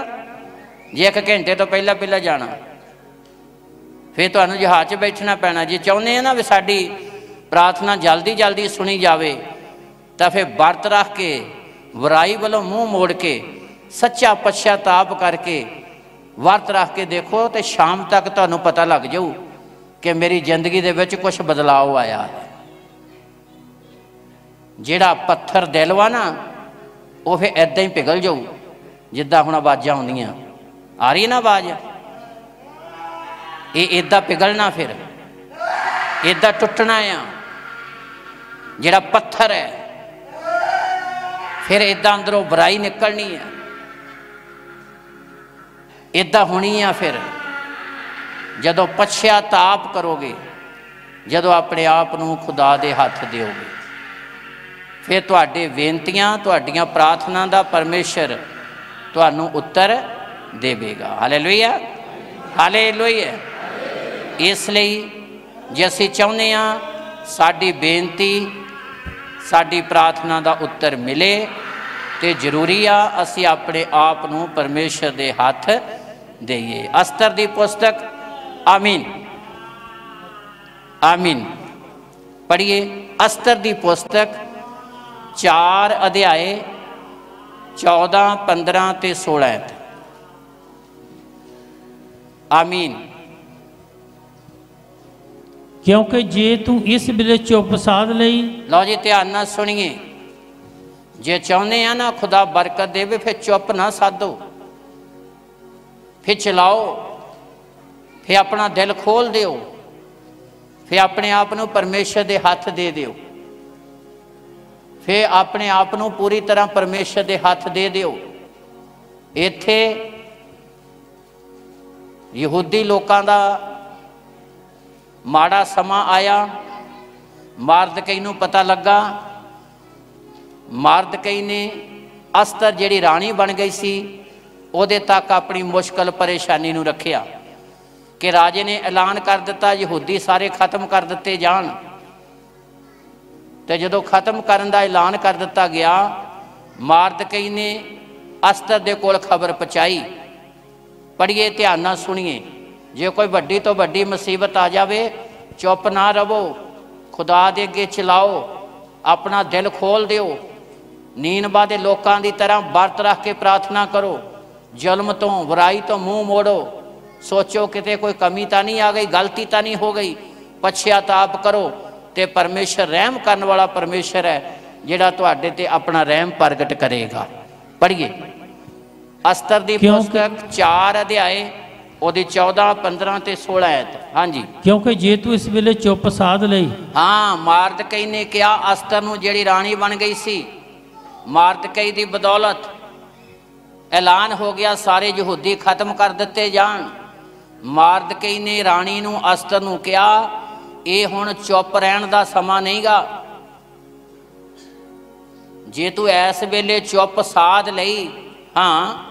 ਜੇ 1 ਘੰਟੇ ਤੋਂ ਪਹਿਲਾਂ ਪਹਿਲਾਂ ਜਾਣਾ ਫਿਰ ਤੁਹਾਨੂੰ ਜਹਾਜ਼ 'ਚ ਬੈਠਣਾ ਪੈਣਾ। ਜੇ ਚਾਹੁੰਦੇ ਆ ਨਾ ਵੀ ਸਾਡੀ ਪ੍ਰਾਰਥਨਾ ਜਲਦੀ ਜਲਦੀ ਸੁਣੀ ਜਾਵੇ, ਤਾਂ ਫਿਰ ਵਰਤ ਰੱਖ ਕੇ, ਬੁਰਾਈ ਵੱਲੋਂ ਮੂੰਹ ਮੋੜ ਕੇ, ਸੱਚਾ ਪਛਤਾਪ ਕਰਕੇ ਵਰਤ ਰੱਖ ਕੇ ਦੇਖੋ, ਤੇ ਸ਼ਾਮ ਤੱਕ ਤੁਹਾਨੂੰ ਪਤਾ ਲੱਗ ਜਾਊ ਕਿ ਮੇਰੀ ਜ਼ਿੰਦਗੀ ਦੇ ਵਿੱਚ ਕੁਛ ਬਦਲਾਅ ਆਇਆ ਹੈ। ਜਿਹੜਾ ਪੱਥਰ ਦਿਲ ਵਾ ਨਾ, ਉਹ ਫਿਰ ਇੱਦਾਂ ਹੀ ਪਿਘਲ ਜਾਊ ਜਿੱਦਾਂ ਹੁਣ ਆਵਾਜ਼ਾਂ ਆਉਂਦੀਆਂ। ਆ ਰਹੀ ਨਾ ਆਵਾਜ਼? ਇਹ ਇੱਦਾਂ ਪਿਘਲਣਾ, ਫਿਰ ਇੱਦਾਂ ਟੁੱਟਣਾ ਆ। ਜਿਹੜਾ ਪੱਥਰ ਹੈ, ਫਿਰ ਇੱਦਾਂ ਅੰਦਰੋਂ ਬੁਰਾਈ ਨਿਕਲਣੀ ਹੈ, ਇੱਦਾਂ ਹੋਣੀ ਆ। ਫਿਰ ਜਦੋਂ ਪਛਤਾਪ ਕਰੋਗੇ, ਜਦੋਂ ਆਪਣੇ ਆਪ ਨੂੰ ਖੁਦਾ ਦੇ ਹੱਥ ਦਿਓਗੇ, ਫਿਰ ਤੁਹਾਡੇ ਬੇਨਤੀਆਂ, ਤੁਹਾਡੀਆਂ ਪ੍ਰਾਰਥਨਾ ਦਾ ਪਰਮੇਸ਼ਰ ਤੁਹਾਨੂੰ ਉੱਤਰ ਦੇਵੇਗਾ। Hallelujah, hallelujah. ਇਸ ਲਈ ਜੇ ਅਸੀਂ ਚਾਹੁੰਦੇ ਹਾਂ ਸਾਡੀ ਬੇਨਤੀ, ਸਾਡੀ ਪ੍ਰਾਰਥਨਾ ਦਾ ਉੱਤਰ ਮਿਲੇ, ਤੇ ਜ਼ਰੂਰੀ ਆ ਅਸੀਂ ਆਪਣੇ ਆਪ ਨੂੰ ਪਰਮੇਸ਼ਰ ਦੇ ਹੱਥ ਦੇਈਏ। ਅਸਤਰ ਦੀ ਪੁਸਤਕ, ਆਮੀਨ ਆਮੀਨ, ਪੜ੍ਹੀਏ। ਅਸਤਰ ਦੀ ਪੁਸਤਕ 4 ਅਧਿਆਏ 14, 15 ਤੇ 16। ਆਮੀਨ। ਕਿਉਂਕਿ ਜੇ ਤੂੰ ਇਸ ਵੇਲੇ ਚੁੱਪ ਸਾਧ ਲਈ। ਲਓ ਜੀ, ਧਿਆਨ ਨਾਲ ਸੁਣੀਏ। ਜੇ ਚਾਹੁੰਦੇ ਆ ਨਾ ਖੁਦਾ ਬਰਕਤ ਦੇਵੇ, ਫਿਰ ਚੁੱਪ ਨਾ ਸਾਧੋ, ਫਿਰ ਚਲਾਓ, ਫਿਰ ਆਪਣਾ ਦਿਲ ਖੋਲ ਦਿਓ, ਫਿਰ ਆਪਣੇ ਆਪ ਨੂੰ ਪਰਮੇਸ਼ਰ ਦੇ ਹੱਥ ਦੇ ਦਿਓ, ਫਿਰ ਆਪਣੇ ਆਪ ਨੂੰ ਪੂਰੀ ਤਰ੍ਹਾਂ ਪਰਮੇਸ਼ਰ ਦੇ ਹੱਥ ਦੇ ਦਿਓ। ਇੱਥੇ ਯਹੂਦੀ ਲੋਕਾਂ ਦਾ ਮਾੜਾ ਸਮਾਂ ਆਇਆ। ਮਾਰਦਕਈ ਨੂੰ ਪਤਾ ਲੱਗਾ। ਮਾਰਦਕਈ ਨੇ ਅਸਤਰ ਜਿਹੜੀ ਰਾਣੀ ਬਣ ਗਈ ਸੀ, ਉਹਦੇ ਤੱਕ ਆਪਣੀ ਮੁਸ਼ਕਲ ਪਰੇਸ਼ਾਨੀ ਨੂੰ ਰੱਖਿਆ ਕਿ ਰਾਜੇ ਨੇ ਐਲਾਨ ਕਰ ਦਿੱਤਾ ਯਹੂਦੀ ਸਾਰੇ ਖਤਮ ਕਰ ਦਿੱਤੇ ਜਾਣ। ਤੇ ਜਦੋਂ ਖਤਮ ਕਰਨ ਦਾ ਐਲਾਨ ਕਰ ਦਿੱਤਾ ਗਿਆ, ਮਾਰਦਕਈ ਨੇ ਅਸਤਰ ਦੇ ਕੋਲ ਖਬਰ ਪਹੁੰਚਾਈ। ਪੜ੍ਹੀਏ, ਧਿਆਨ ਨਾਲ ਸੁਣੀਏ। ਜੇ ਕੋਈ ਵੱਡੀ ਤੋਂ ਵੱਡੀ ਮੁਸੀਬਤ ਆ ਜਾਵੇ, ਚੁੱਪ ਨਾ ਰਹੋ, ਖੁਦਾ ਦੇ ਅੱਗੇ ਚਲਾਓ, ਆਪਣਾ ਦਿਲ ਖੋਲ ਦਿਓ। ਨੀਨਵਾ ਦੇ ਲੋਕਾਂ ਦੀ ਤਰ੍ਹਾਂ ਵਰਤ ਰੱਖ ਕੇ ਪ੍ਰਾਰਥਨਾ ਕਰੋ। ਜ਼ੁਲਮ ਤੋਂ, ਬੁਰਾਈ ਤੋਂ ਮੂੰਹ ਮੋੜੋ। ਸੋਚੋ ਕਿਤੇ ਕੋਈ ਕਮੀ ਤਾਂ ਨਹੀਂ ਆ ਗਈ, ਗਲਤੀ ਤਾਂ ਨਹੀਂ ਹੋ ਗਈ। ਪਛਤਾਪ ਕਰੋ, ਤੇ ਪਰਮੇਸ਼ਰ ਰਹਿਮ ਕਰਨ ਵਾਲਾ ਪਰਮੇਸ਼ਰ ਹੈ, ਜਿਹੜਾ ਤੁਹਾਡੇ ਤੇ ਆਪਣਾ ਰਹਿਮ ਪ੍ਰਗਟ ਕਰੇਗਾ। ਪੜ੍ਹੀਏ ਅਸਤਰ ਦੀ ਪੁਸਤਕ 4 ਅਧਿਆਏ ਉਹਦੀ 14, 15 ਤੇ 16। ਹਾਂਜੀ। ਕਿਉਂਕਿ ਜੇ ਤੂੰ ਇਸ ਵੇਲੇ ਚੁੱਪ ਸਾਧ ਲਈ। ਹਾਂ, ਮਾਰਦਕਈ ਨੇ ਕਿਹਾ ਅਸਤਰ ਨੂੰ, ਜਿਹੜੀ ਰਾਣੀ ਬਣ ਗਈ ਸੀ, ਮਾਰਦਕਈ ਦੀ ਬਦੌਲਤ ऐलान हो गया सारे यहूदी खत्म कर दिते जान। मारदकई ने राणी नूं अस्तर नूं कहा ये हुण चुप रहण दा समा नहीं गा, जे तू इस वेले चुप साध लई हाँ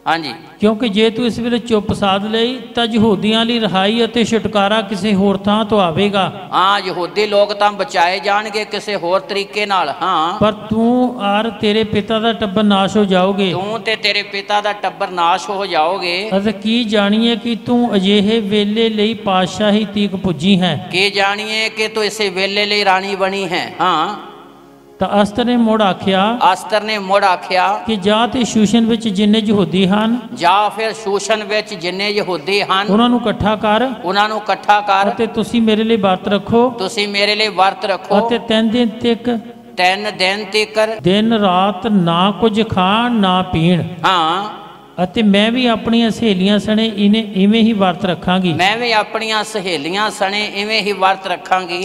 हाँ जी, क्योंकि जे तू इस ਵੇਲੇ ਚੁੱਪ ਸਾਧ ਲਈ ਤਾਂ ਯਹੂਦੀਆਂ ਲਈ ਰਿਹਾਈ ਅਤੇ ਛੁਟਕਾਰਾ ਕਿਸੇ ਹੋਰ ਥਾਂ ਤੋਂ ਆਵੇਗਾ। हाँ यहूदी लोग तां बचाए जाणगे किसी होर तरीके नाल। हाँ ਪਰ ਤੂੰ ਔਰ ਤੇਰੇ ਪਿਤਾ ਦਾ ਟੱਬਰ ਨਾਸ਼ ਹੋ ਜਾਓਗੇ। तू ते तेरे पिता दा टब्बर नाश हो जाओगे। ਅਤੇ ਕੀ ਜਾਣੀਏ ਕਿ ਤੂੰ ਅਜਿਹੇ ਵੇਲੇ ਲਈ ਪਾਤਸ਼ਾਹੀ ਤੀਕ ਪੁੱਜੀ ਹੈ। की जानिए कि तू इसे वेले लई राणी बनी है। हाँ ਤਾਂ ਅਸਤਰ ਨੇ ਮੁੜ ਆਖਿਆ अस्तर ने मुड़ आख्या ਕਿ ਜਾਂ ਤੇ ਸ਼ੂਸ਼ਨ ਵਿੱਚ ਜਿੰਨੇ ਯਹੂਦੀ ਹਨ जा फिर शूशन विच जिन्ने यहूदी हन ਉਹਨਾਂ ਨੂੰ ਇਕੱਠਾ ਕਰ उन्हां नूं इकट्ठा कर, ਅਤੇ ਤੁਸੀਂ ਮੇਰੇ ਲਈ ਵਰਤ ਰੱਖੋ तुसी मेरे लिए वर्त रखो ਅਤੇ 3 ਦਿਨ ਤੱਕ 3 दिन तिकर। ਦਿਨ ਰਾਤ ਨਾ ਕੁਝ ਖਾਣ ਨਾ ਪੀਣ। हाँ ਅਤੇ ਮੈਂ ਵੀ ਆਪਣੀਆਂ ਸਹੇਲੀਆਂ ਸਣੇ ਇਵੇਂ ਹੀ ਵਰਤ ਰੱਖਾਂਗੀ मैं भी अपनियां सहेलियां सने इवें ही वर्त रखांगी।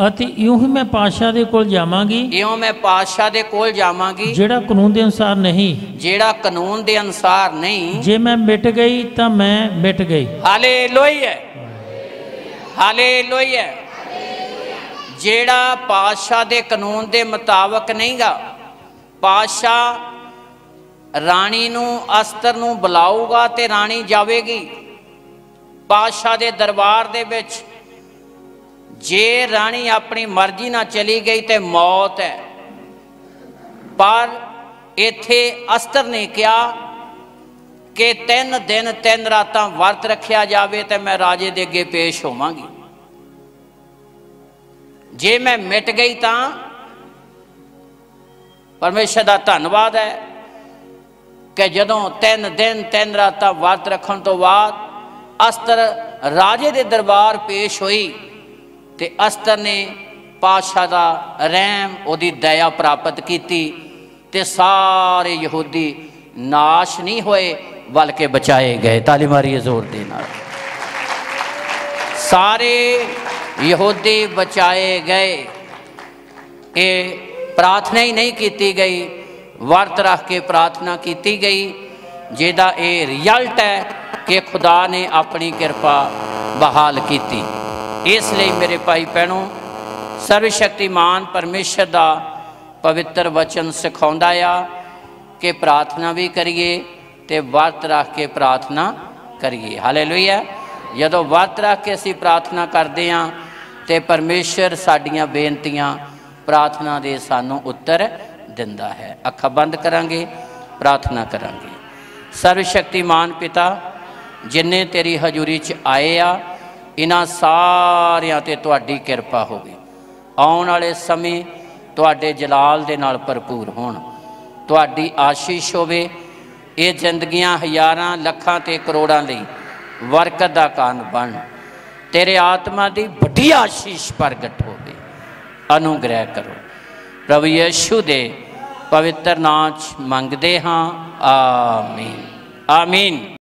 ਅਤੇ ਇਉਂ ਹੀ ਮੈਂ ਪਾਤਸ਼ਾਹ ਦੇ ਕੋਲ ਜਾਵਾਂਗੀ इउं मैं पातशाह दे कोल जावांगी ਜਿਹੜਾ ਕਾਨੂੰਨ ਦੇ ਅਨੁਸਾਰ ਨਹੀਂ। जेड़ा कानून दे अनुसार नहीं। ਜੇ ਮੈਂ ਮਿਟ ਗਈ ਤਾਂ ਮੈਂ ਮਿਟ ਗਈ। Hallelujah hallelujah. जेड़ा पातशाह दे कानून दे मुताबिक नहीं गा, पातशाह राणी नूं अस्तर नूं बुलाऊगा ते राणी जावेगी पातशाह दे दरबार दे विच। जे राणी अपनी मर्जी ना चली गई तो मौत है, पर इत्थे अस्तर ने कहा कि 3 दिन 3 रातां वर्त रखिया जावे तो मैं राजे दे अगे पेश होवांगी। जे मैं मिट गई तो परमेश्वर दा धन्नवाद है कि जदों 3 दिन 3 रातां वर्त रखण तो बाद अस्तर राजे दे दरबार पेश हुई ते अस्तर ने पातशाह दा रहम ओदी दया प्राप्त की ते सारे यहूदी नाश नहीं होए बल्कि बचाए गए। ताली मारिए जोर दे नाल। सारे यहूदी बचाए गए। ये प्रार्थना ही नहीं की गई, वर्त रख के प्रार्थना की गई, जिहदा ये रिजल्ट है कि खुदा ने अपनी कृपा बहाल की। इसलिए मेरे भाई भैनों, सर्वशक्तिमान परमेश्वर का पवित्र वचन सिखाउंदा आ कि प्रार्थना भी करिए ते वर्त रख के प्रार्थना करिए। हालेलुया। जदों वर्त रख के असीं प्रार्थना करते हैं तो परमेश्वर साडियां बेनतियां प्रार्थना दे सानूं उत्तर दिंदा है। अखां बंद करांगे, प्रार्थना करांगे। सर्वशक्तिमान पिता, जिन्ने तेरी हजूरी च आए आ, इन्हां सारियां ते तुहाडी किरपा होवे। आउण वाले समय तुहाडे जलाल दे नाल भरपूर होण, तुहाडी आशीष होवे। ये जिंदगियां हज़ारां लखां ते करोड़ां लई बरकत दा कारण बन। तेरे आत्मा दी वड्डी आशीष प्रगट होवे। अनुग्रह करो प्रभु यीशु दे पवित्र नाम च मंगदे हां। आमीन आमीन।